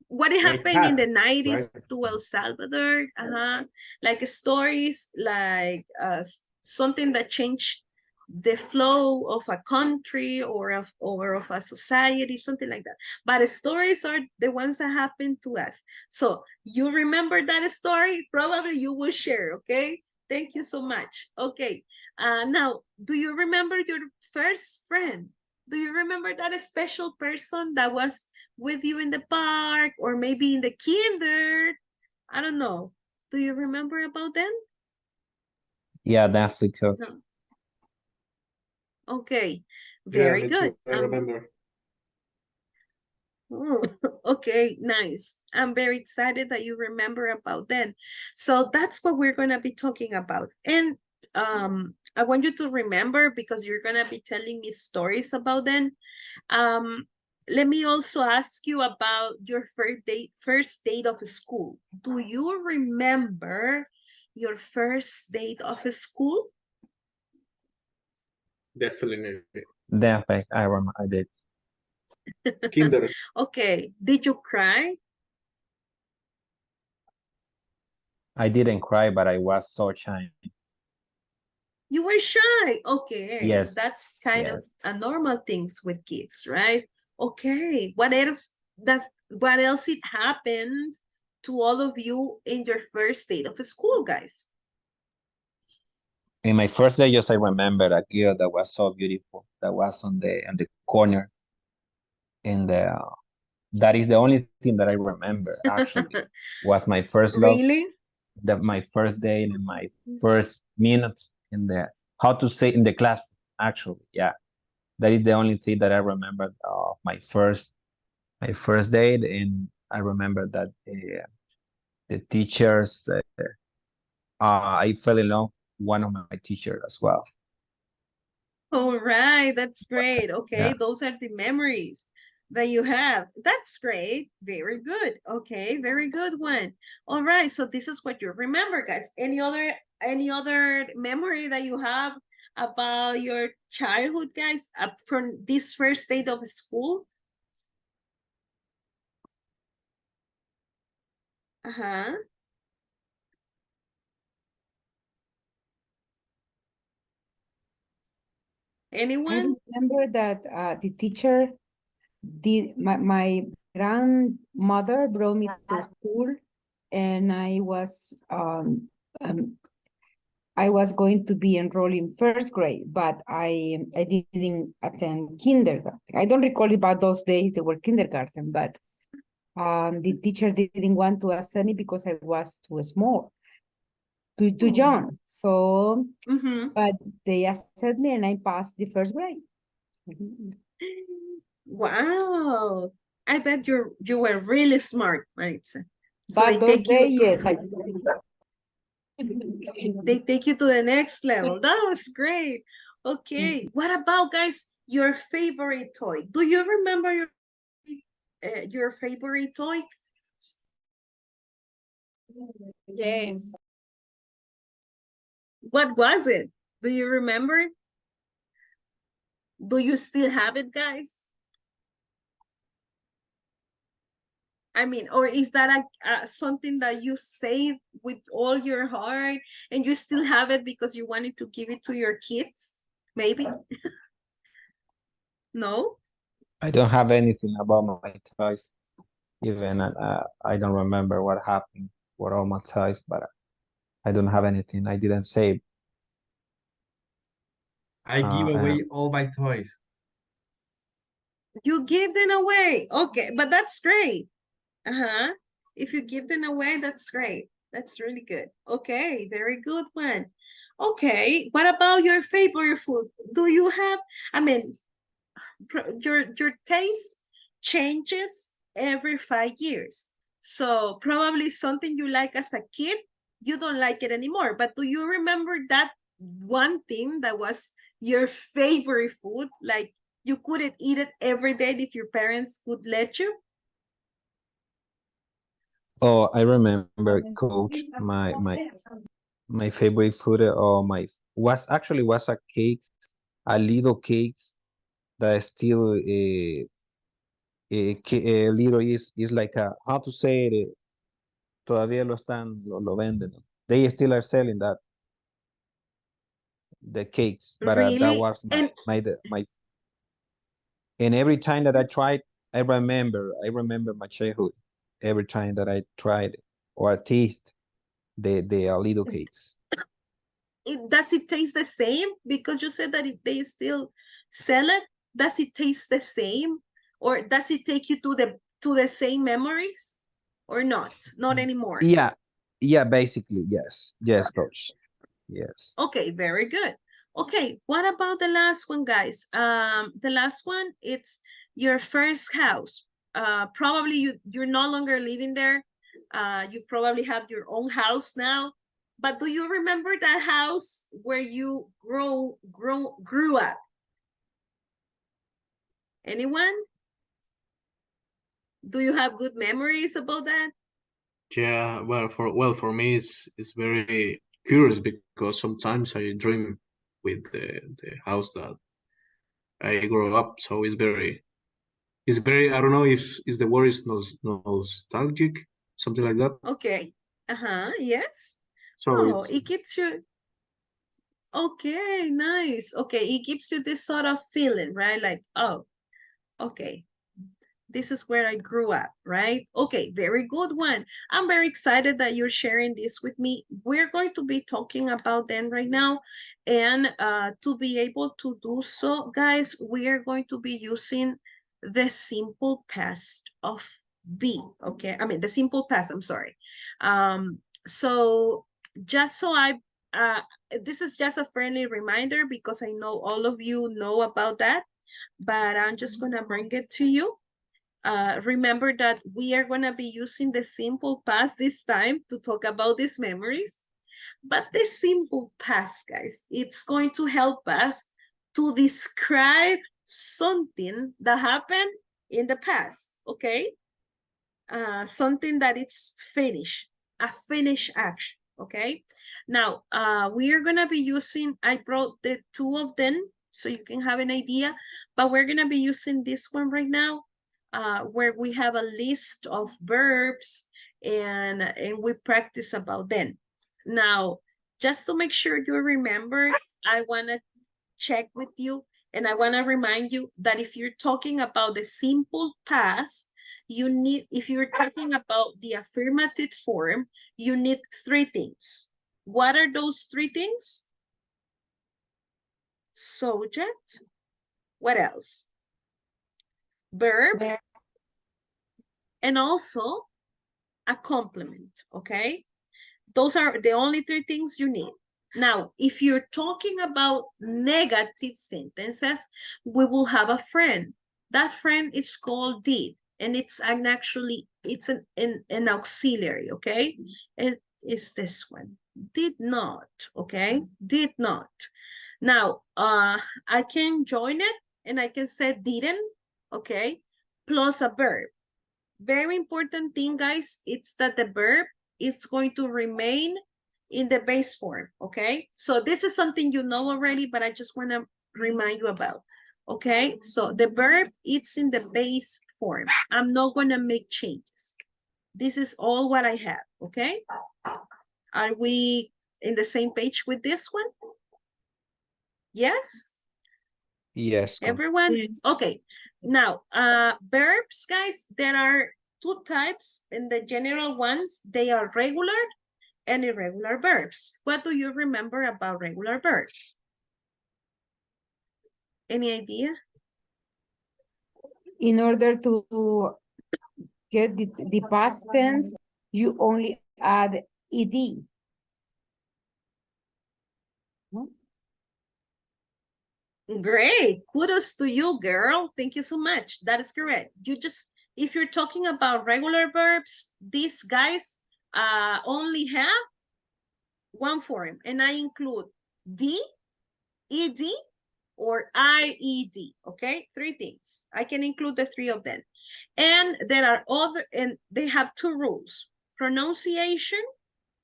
What it Like happened in the facts, right? 90s to El Salvador, like stories like something that changed the flow of a country or of a society, something like that. But stories are the ones that happen to us. So you remember that story, probably you will share, okay? Thank you so much. Okay, now, do you remember your first friend? Do you remember that special person that was with you in the park or maybe in the kinder? I don't know. Do you remember about them? Yeah, definitely too. No. Okay, Yeah, very me good. too. I remember. Okay, nice. I'm very excited that you remember about them. So that's what we're going to be talking about. And I want you to remember because you're going to be telling me stories about them. Let me also ask you about your first date of school. Do you remember your first date of school? Definitely. Definitely, I remember I did. Kinder. Okay, did you cry? I didn't cry, but I was so shy. You were shy. Okay, Yes, that's kind of yes. a normal things with kids, right? Okay, what else it happened to all of you in your first date of school, guys? In my first day, just I remember a girl that was so beautiful, that was on the corner, and that is the only thing that I remember. Actually, was my first love, Really? that my first day and my first minutes in the how to say in the class. Actually, yeah, that is the only thing that I remember of my first date, and I remember that the teachers. I fell in love with one of my teachers as well. All right, that's Was great. yeah. Okay, those are the memories that you have. That's great. Very good. Okay, very good one. All right, so this is what you remember, guys. Any other memory that you have about your childhood, guys, from this first date of school? Uh-huh. I Anyone? remember that the teacher my grandmother brought me to school, and I was going to be enrolled in first grade, but I didn't attend kindergarten. I don't recall about those days they were kindergarten, but the teacher didn't want to accept me because I was too small, too young. So, but they accepted me and I passed the first grade. Wow. I bet you were really smart, Maritza. So But they those take you days, to yes, They take you to the next level. That was great. Okay, what about, guys, your favorite toy? Do you remember your favorite toy? Yes. What was it? Do you remember? Do you still have it, guys? I mean, or is that something that you save with all your heart and you still have it because you wanted to give it to your kids? Maybe? No? I don't have anything about my toys. Even I don't remember what happened with all my toys, but I don't have anything. I didn't save. I give And away all my toys. You give them away. Okay, but that's great. Uh-huh. If you give them away, that's great. That's really good. Okay, very good one. Okay, what about your favorite food? Do you have, I mean, your taste changes every 5 years. So probably something you like as a kid, you don't like it anymore. But do you remember that one thing that was your favorite food? Like you couldn't eat it every day if your parents could let you? oh, I remember, Coach, my favorite food or my was a cakes, a little cakes that still little is like a, how to say it, todavía lo venden. They still are selling that, the cakes, but that Really? was And my and every time that I tried, I remember my childhood. Every time that I tried or taste the little cakes. does it taste the same? Because you said that they still sell it. Does it taste the same? Or does it take you to the same memories? Or not? Not anymore. Yeah, yeah, basically, yes, Coach, yes. Okay, very good. Okay, what about the last one, guys? The last one, it's your first house. Probably you're no longer living there. You probably have your own house now. But do you remember that house where you grew up? Anyone? Do you have good memories about that? Yeah, for me it's very curious because sometimes I dream with the house that I grew up. So it's very, I don't know if the word is nostalgic, something like that. Okay. Uh-huh, yes. So Oh, it's it gives you, okay, nice. Okay, it gives you this sort of feeling, right? Like, oh, okay, this is where I grew up, right? Okay, very good one. I'm very excited that you're sharing this with me. We're going to be talking about them right now. And to be able to do so, guys, we are going to be using the simple past of be, okay? I mean, the simple past, I'm sorry. So just so this is just a friendly reminder because I know all of you know about that, but I'm just gonna bring it to you. Remember that we are going to be using the simple past this time to talk about these memories. But the simple past, guys, it's going to help us to describe something that happened in the past, okay? Something that it's finished, a finished action, okay? Now, we are going to be using, I brought the two of them so you can have an idea, but we're going to be using this one right now, where we have a list of verbs and we practice about them. Now, just to make sure you remember, I want to check with you and I want to remind you that if you're talking about the simple past, you need, if you're talking about the affirmative form, you need 3 things. What are those 3 things? Subject. What else? Verb. And also a complement, okay? Those are the only 3 things you need. Now, if you're talking about negative sentences, we will have a friend. That friend is called did, and it's an auxiliary, okay? is this one. Did not, okay? Did not. Now, I can join it and I can say didn't, okay? Plus a verb. Very important thing, guys, it's that the verb is going to remain in the base form, okay? So this is something you know already, but I just want to remind you about, okay? So the verb, it's in the base form. I'm not going to make changes. This is all what I have, okay? Are we in the same page with this one? Yes? Yes. Everyone? Okay. Now, verbs, guys, there are two types. In the general ones, they are regular and irregular verbs. What do you remember about regular verbs? Any idea? In order to get the past tense, you only add ed. No? Great. Kudos to you, girl. Thank you so much. That is correct. You just, if you're talking about regular verbs, these guys only have one form, and I include D, ED, or IED, okay? Three things. I can include the three of them. And there are other, and they have two rules, pronunciation,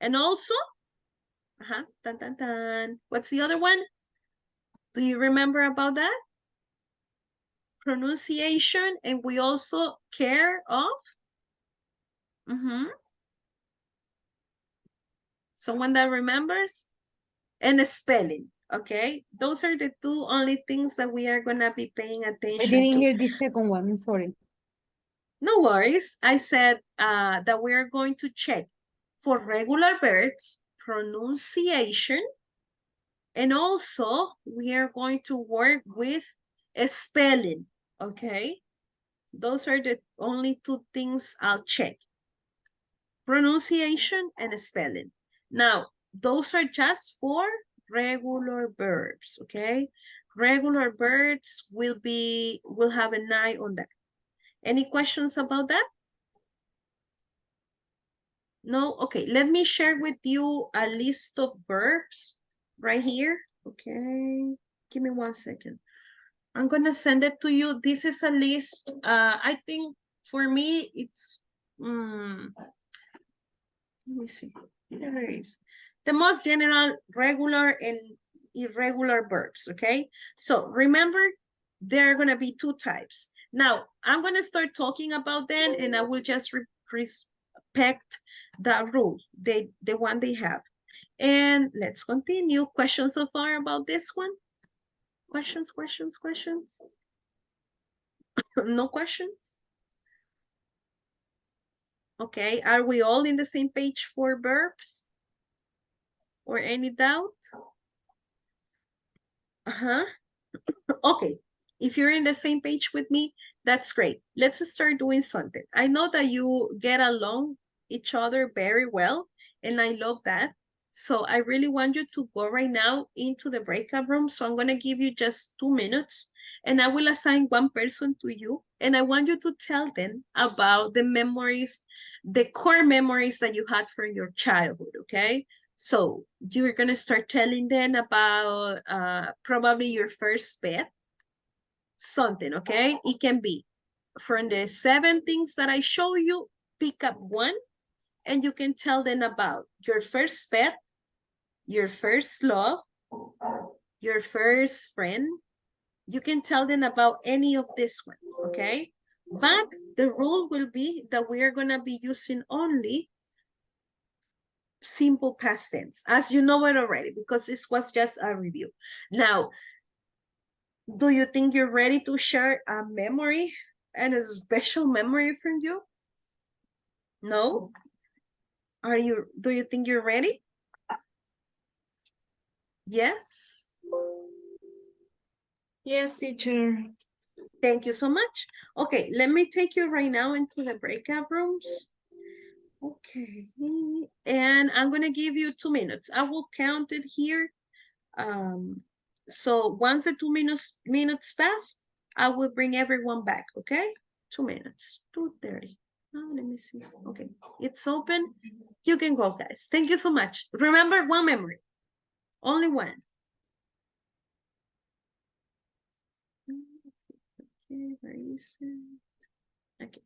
and also, dun, dun, dun. What's the other one? Do you remember about that? Pronunciation, and we also care of. Someone that remembers? And spelling, okay? Those are the two only things that we are gonna be paying attention to. I didn't hear the second one, I'm sorry. No worries. I said that we are going to check for regular verbs, pronunciation, and also we are going to work with spelling, okay? Those are the only two things I'll check. Pronunciation and spelling. Now, those are just for regular verbs, okay? Regular verbs will have an eye on that. Any questions about that? No? Okay, let me share with you a list of verbs right here. Okay, give me 1 second. I'm gonna send it to you. This is a list. I think for me, it's, let me see, there it is. The most general, regular and irregular verbs, okay? So remember, there are gonna be two types. Now, I'm gonna start talking about them and I will just respect the rule, the one they have. And let's continue. Questions so far about this one? Questions? No questions? Okay, are we all in the same page for verbs? Or any doubt? Okay, if you're in the same page with me, that's great. Let's start doing something. I know that you get along each other very well, and I love that. So I really want you to go right now into the breakout room. So I'm gonna give you just 2 minutes, and I will assign one person to you, and I want you to tell them about the memories, the core memories that you had from your childhood, okay? So you're gonna start telling them about probably your first pet, something, okay? It can be from the 7 things that I show you, pick up one, and you can tell them about your first pet, your first love, your first friend. You can tell them about any of these ones, okay? But the rule will be that we are gonna be using only simple past tense, as you know it already, because this was just a review. Now, do you think you're ready to share a memory and a special memory from you? No? Do you think you're ready? Yes? Yes, teacher. Thank you so much. Okay, let me take you right now into the breakout rooms. Okay, and I'm gonna give you 2 minutes. I will count it here. So once the 2 minutes pass, I will bring everyone back, okay? 2 minutes, 2:30. Oh, let me see. Okay, it's open. You can go, guys. Thank you so much. Remember, one memory. Only one. Okay, where is it? Okay.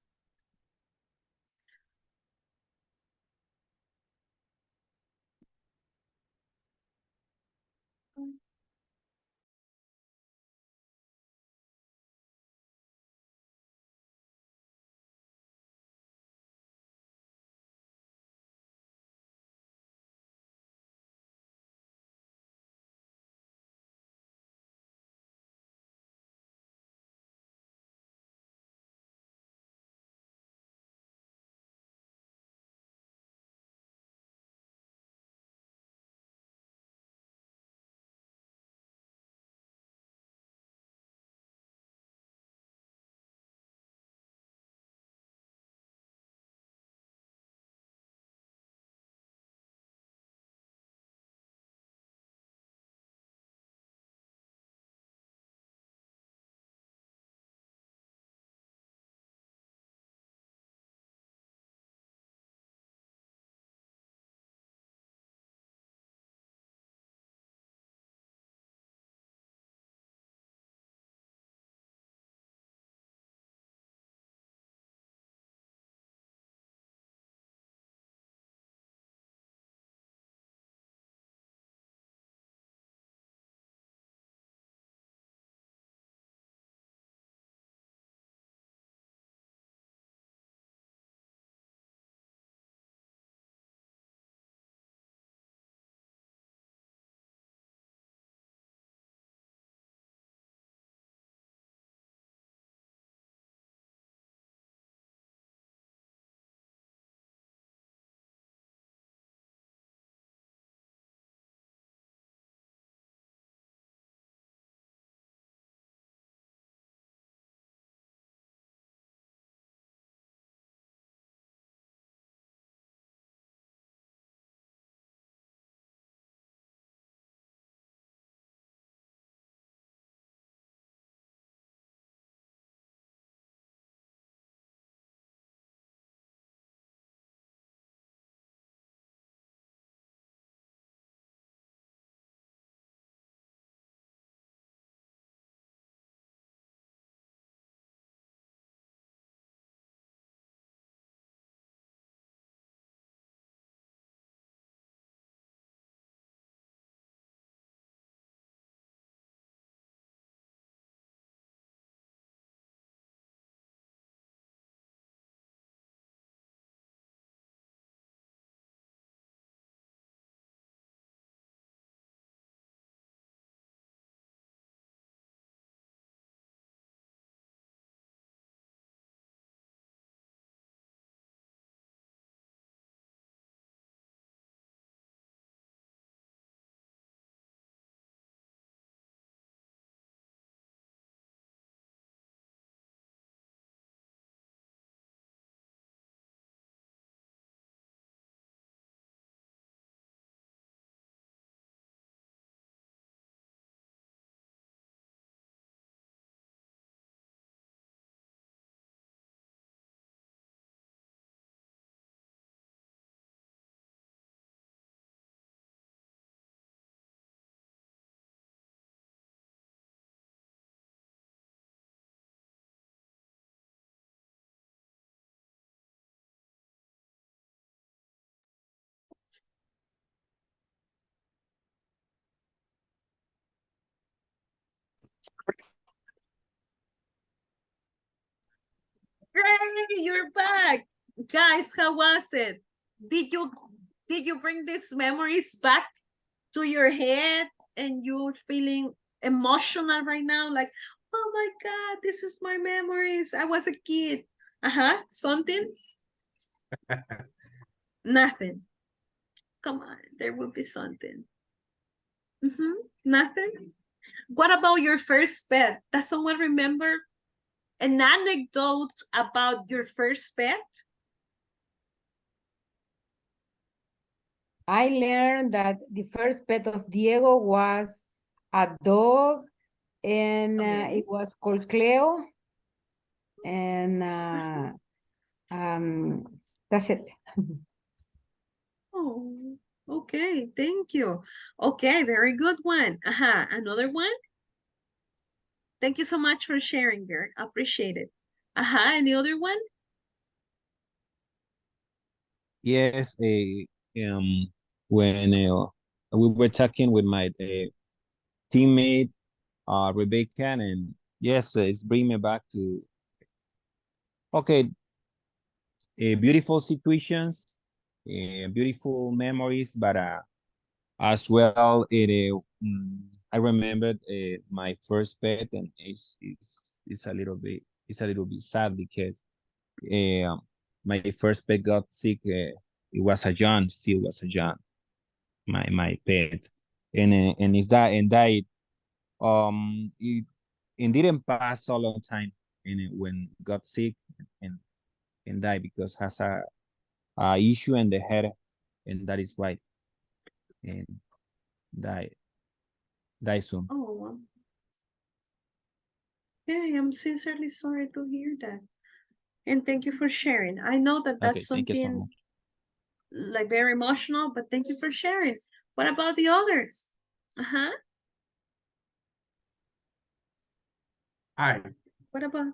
Great, you're back. Guys, how was it? Did you bring these memories back to your head and you're feeling emotional right now? Like, oh my God, this is my memories. I was a kid. Uh-huh. Something? Nothing. Come on, there will be something. Nothing? What about your first pet? Does someone remember an anecdote about your first pet? I learned that the first pet of Diego was a dog, and Okay. it was called Cleo. And That's it. Oh, okay, thank you. Okay, very good one. Another one? Thank you so much for sharing, girl. Appreciate it. Any other one? Yes, when we were talking with my teammate, Rebecca, and yes, it's bringing me back to okay, beautiful situations, beautiful memories, but as well, I remembered my first pet, and it's a little bit sad because uh, my first pet got sick. It was a John, still was a John, my pet, and it's that and died. It didn't pass a long time, and when got sick and and died because has a issue in the head, and that is why and die soon. Oh, yeah, I'm sincerely sorry to hear that. And thank you for sharing. I know that Okay, that's thank you so something much. like very emotional, but thank you for sharing. What about the others? Hi. What about?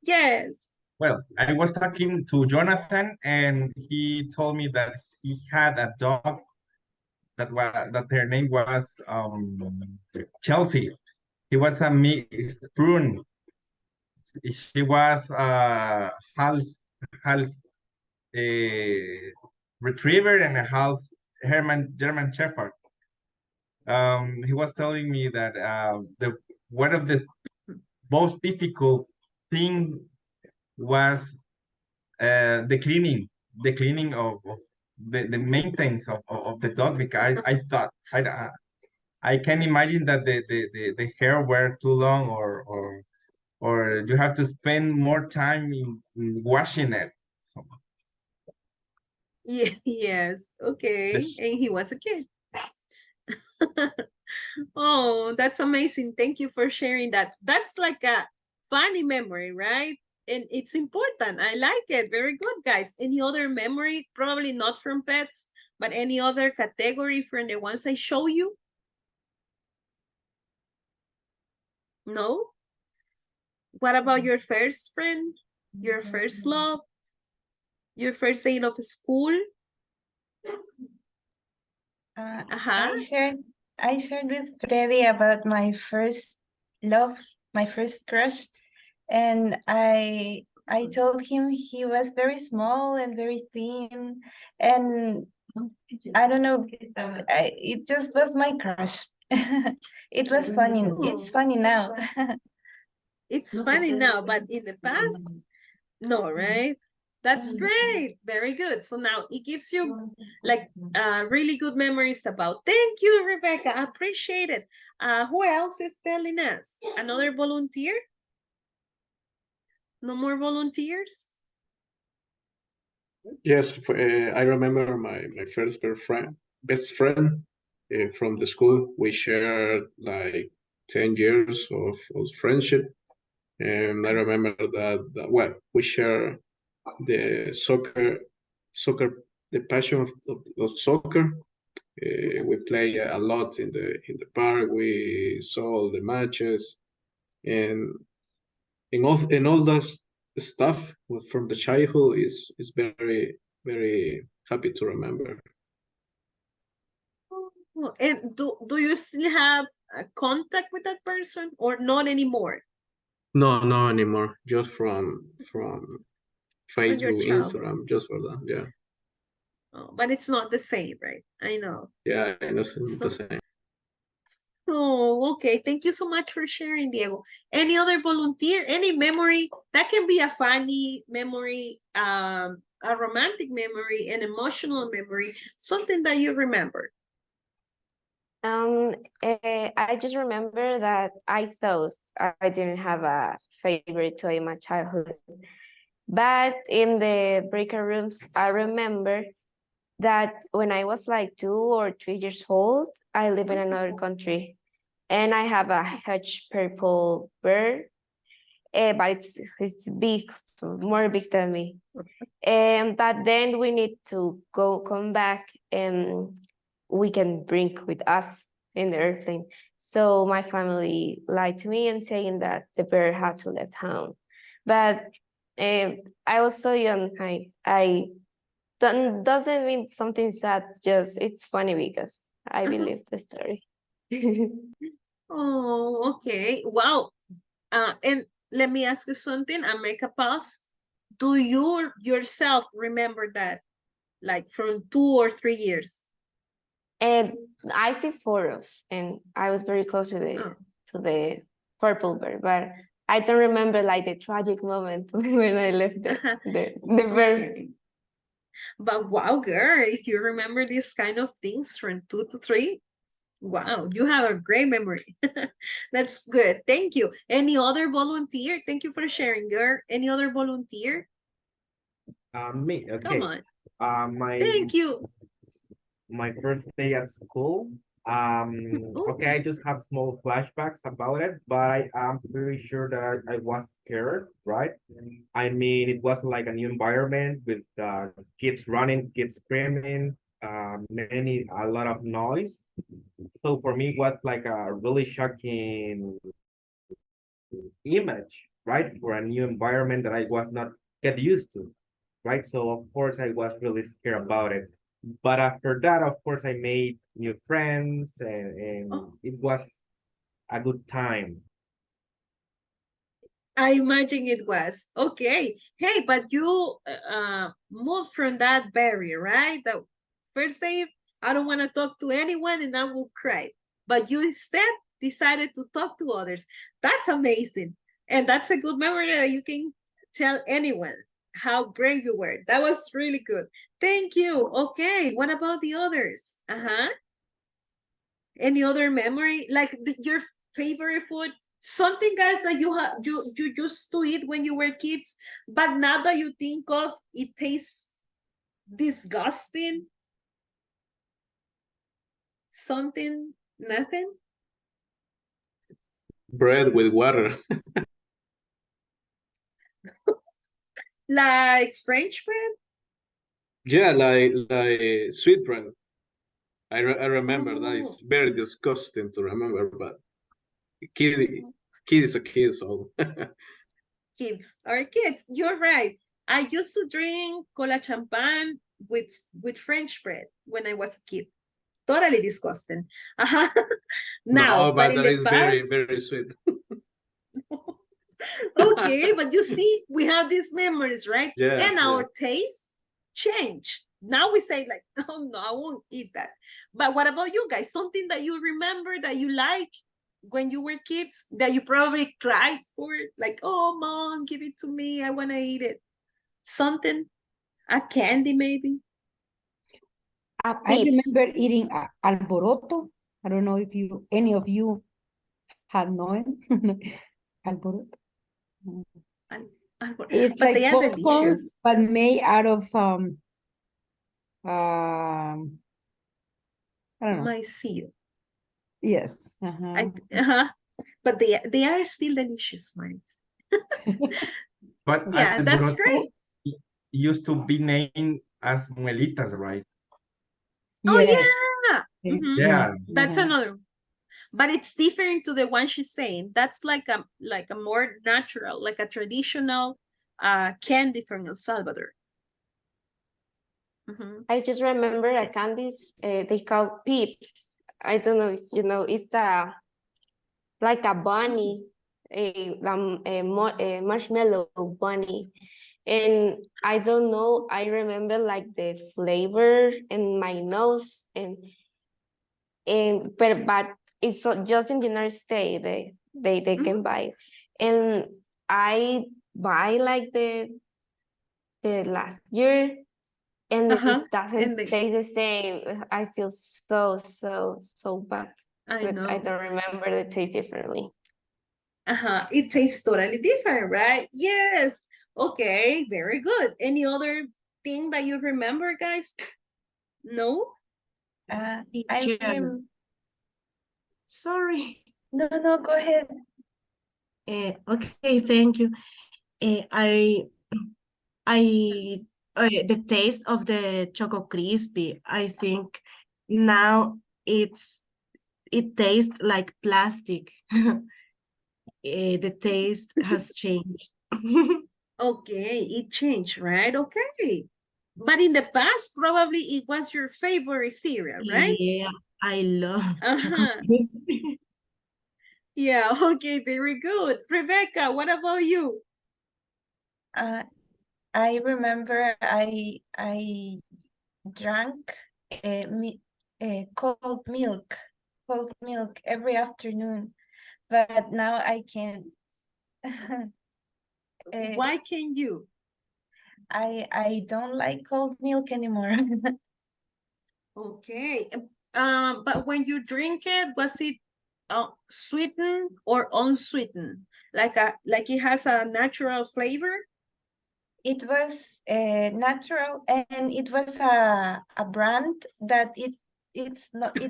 Yes. Well, I was talking to Jonathan, and he told me that he had a dog that their name was Chelsea. He was a mixed prune. She was half retriever and a half German Shepherd. He was telling me that the one of the most difficult thing was the cleaning of the maintenance of the dog, because I thought I can imagine that the hair were too long, or you have to spend more time in washing it. So Yeah, yes. Okay. And he was a kid. Oh, that's amazing. Thank you for sharing that. That's like a funny memory, right? And it's important. I like it. Very good, guys. Any other memory? Probably not from pets, but any other category from the ones I show you? No? What about your first friend? Your first love? Your first day of school? I shared with Freddy about my first love, my first crush, and I told him he was very small and very thin, and I don't know, it just was my crush. It was funny. It's funny now. It's funny now, but in the past, no, right? That's great. Very good. So now it gives you like really good memories about. Thank you, Rebecca. I appreciate it. Who else is telling us? Another volunteer? No more volunteers? Yes, I remember my first best friend from the school. We shared like 10 years of friendship. And I remember that well, we share the soccer, the passion of soccer. We play a lot in the park. We saw all the matches, and all that stuff from the childhood is very happy to remember. Oh, and do you still have contact with that person or not anymore? No, no anymore. Just from From your Facebook, childhood? Instagram, just for that. Yeah, Oh, but it's not the same, right? I know. yeah, and it's It's the not. same. Oh, okay. Thank you so much for sharing, Diego. Any other volunteer? Any memory? That can be a funny memory, a romantic memory, an emotional memory, something that you remember. I just remember that I thought I didn't have a favorite toy in my childhood. But in the breaker rooms, I remember that when I was like 2 or 3 years old, I live in another country and I have a huge purple bird. but it's big, so more big than me. But then we need to come back, and we can bring with us in the airplane. So my family lied to me and saying that the bear had to leave town. But I was so young. I doesn't mean something sad. Just it's funny because I believe the story. Oh, okay. Wow. And let me ask you something and make a pause. Do you yourself remember that, like from 2 or 3 years? And I took photos, and I was very close to the purple bear, but I don't remember like the tragic moment when I left the bear. Okay. But wow, girl, if you remember these kind of things from 2 to 3, wow, you have a great memory. That's good. Thank you. Any other volunteer? Thank you for sharing, girl. Any other volunteer? Me, Come okay. on. My Thank you. first day at school. Okay, I just have small flashbacks about it, but I am pretty sure that I was scared, right? I mean, it was like a new environment with kids running, kids screaming, a lot of noise. So for me, it was like a really shocking image, right? For a new environment that I was not get used to, right? So of course I was really scared about it. But after that, of course, I made new friends, and it was a good time. I imagine it was. Okay. Hey, but you moved from that barrier, right? The first day, I don't want to talk to anyone and I will cry. But you instead decided to talk to others. That's amazing. And that's a good memory that you can tell anyone how brave you were. That was really good. Thank you. Okay. What about the others? Uh-huh. Any other memory? Like your favorite food? Something, guys, that you used to eat when you were kids, but now that you think of it tastes disgusting. Something, nothing. Bread with water. Like French bread. Yeah, like sweet bread. I remember that is Oh. very disgusting to remember, but kid is a kid, so Kids are kids. You're right. I used to drink cola champagne with French bread when I was a kid. Totally disgusting. Uh-huh. Now, no, but but in that the is very, past, very sweet. okay, but you see, we have these memories, right? Yeah, And yeah. our taste change. Now we say like, oh no, I won't eat that. But what about you guys? Something that you remember that you like when you were kids that you probably cried for, like, oh mom, give it to me, I want to eat it. Something, a candy maybe. A I Pips. remember eating alboroto. I don't know if any of you had known alboroto. It's But they like are popcorn, delicious. but made out of I don't know. Mycel. Yes. But they are still delicious, right? But Yeah, that's great. used to be named as muelitas, right? Oh Yes. yeah. Mhm. Yeah. That's another. But it's different to the one she's saying. That's like a more natural, like a traditional candy from El Salvador. I just remember a candies they call Pips. I don't know if you know, it's like a bunny, a marshmallow bunny. And I don't know, I remember like the flavor in my nose, but it's just in the United States they can buy. And I buy like the last year, and it doesn't stay the same. I feel so bad. I But I know. don't remember the taste differently. It tastes totally different, right? Yes. Okay, very good. Any other thing that you remember, guys? No? I Jam. rem Sorry. No, go ahead. Okay, thank you. I the taste of the Choco Crispy, I think now it tastes like plastic. The taste has changed. Okay, it changed, right? Okay. But in the past, probably it was your favorite cereal, right? Yeah, I love Choco Uh-huh. Crispy. Yeah, okay, very good. Rebecca, what about you? I remember I drank cold milk every afternoon, but now I can't. Why can you? I don't like cold milk anymore. Okay. But when you drink it, was it sweetened or unsweetened? Like it has a natural flavor? It was natural, and it was a brand that it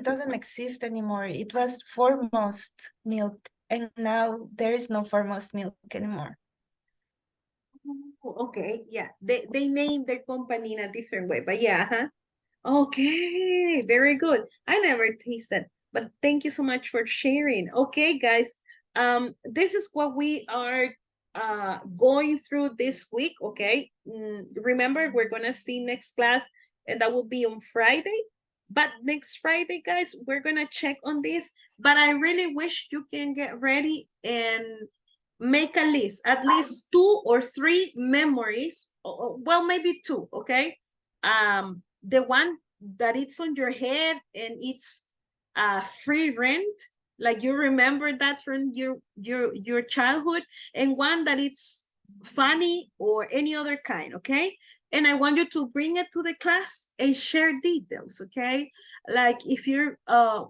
doesn't exist anymore. It was Foremost milk, and now there is no Foremost milk anymore. Okay, yeah. They named their company in a different way, but yeah, huh? Okay, very good. I never tasted, but thank you so much for sharing. Okay, guys, this is what we are going through this week. Okay, remember we're gonna see next class, and that will be on Friday. But next Friday, guys, we're gonna check on this. But I really wish you can get ready and make a list, at least 2 or 3 memories. Well, maybe 2. Okay, the one that it's on your head and it's free rent, like you remember that from your childhood, and one that it's funny or any other kind. Okay, and I want you to bring it to the class and share details. Okay, like if you're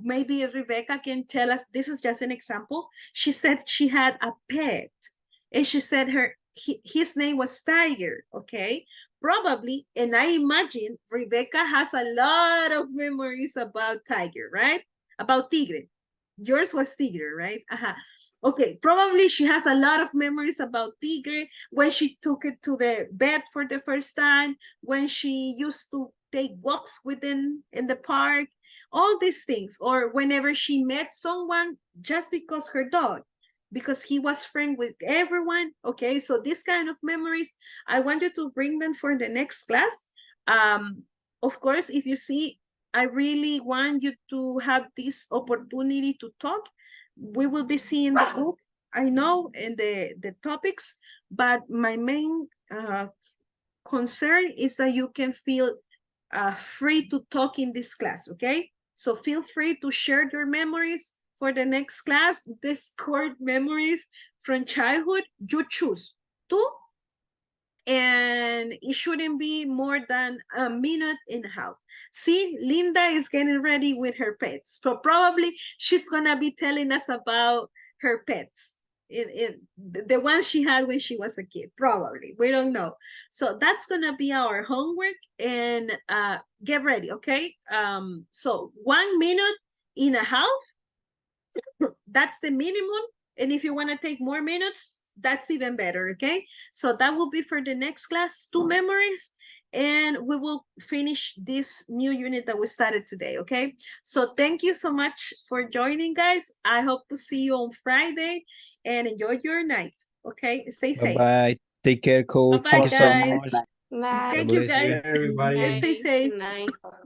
maybe Rebecca can tell us, this is just an example. She said she had a pet, and she said his name was Tiger. Okay, probably, and I imagine Rebecca has a lot of memories about Tiger, right? About Tigre. Yours was Tigre, right? Okay, probably she has a lot of memories about Tigre, when she took it to the vet for the first time, when she used to take walks within in the park, all these things, or whenever she met someone just because her dog, because he was friend with everyone. Okay, so this kind of memories, I want you to bring them for the next class. Of course, if you see, I really want you to have this opportunity to talk. We will be seeing the book, I know, and the topics, but my main concern is that you can feel free to talk in this class. Okay, so feel free to share your memories for the next class, discord memories from childhood. You choose 2, and it shouldn't be more than a minute and a half. See, Linda is getting ready with her pets, so probably she's gonna be telling us about her pets, the one she had when she was a kid. Probably, we don't know. So that's gonna be our homework, and get ready. Okay, so 1 minute and a half, that's the minimum, and if you want to take more minutes, that's even better. Okay, so that will be for the next class, 2 memories, and we will finish this new unit that we started today. Okay, so thank you so much for joining, guys. I hope to see you on Friday, and enjoy your night. Okay, stay Bye safe. bye. Take care, coach. Bye-bye, Thank you so guys. much. Bye. Thank God you, bless you. guys. Everybody. Stay safe. Good night.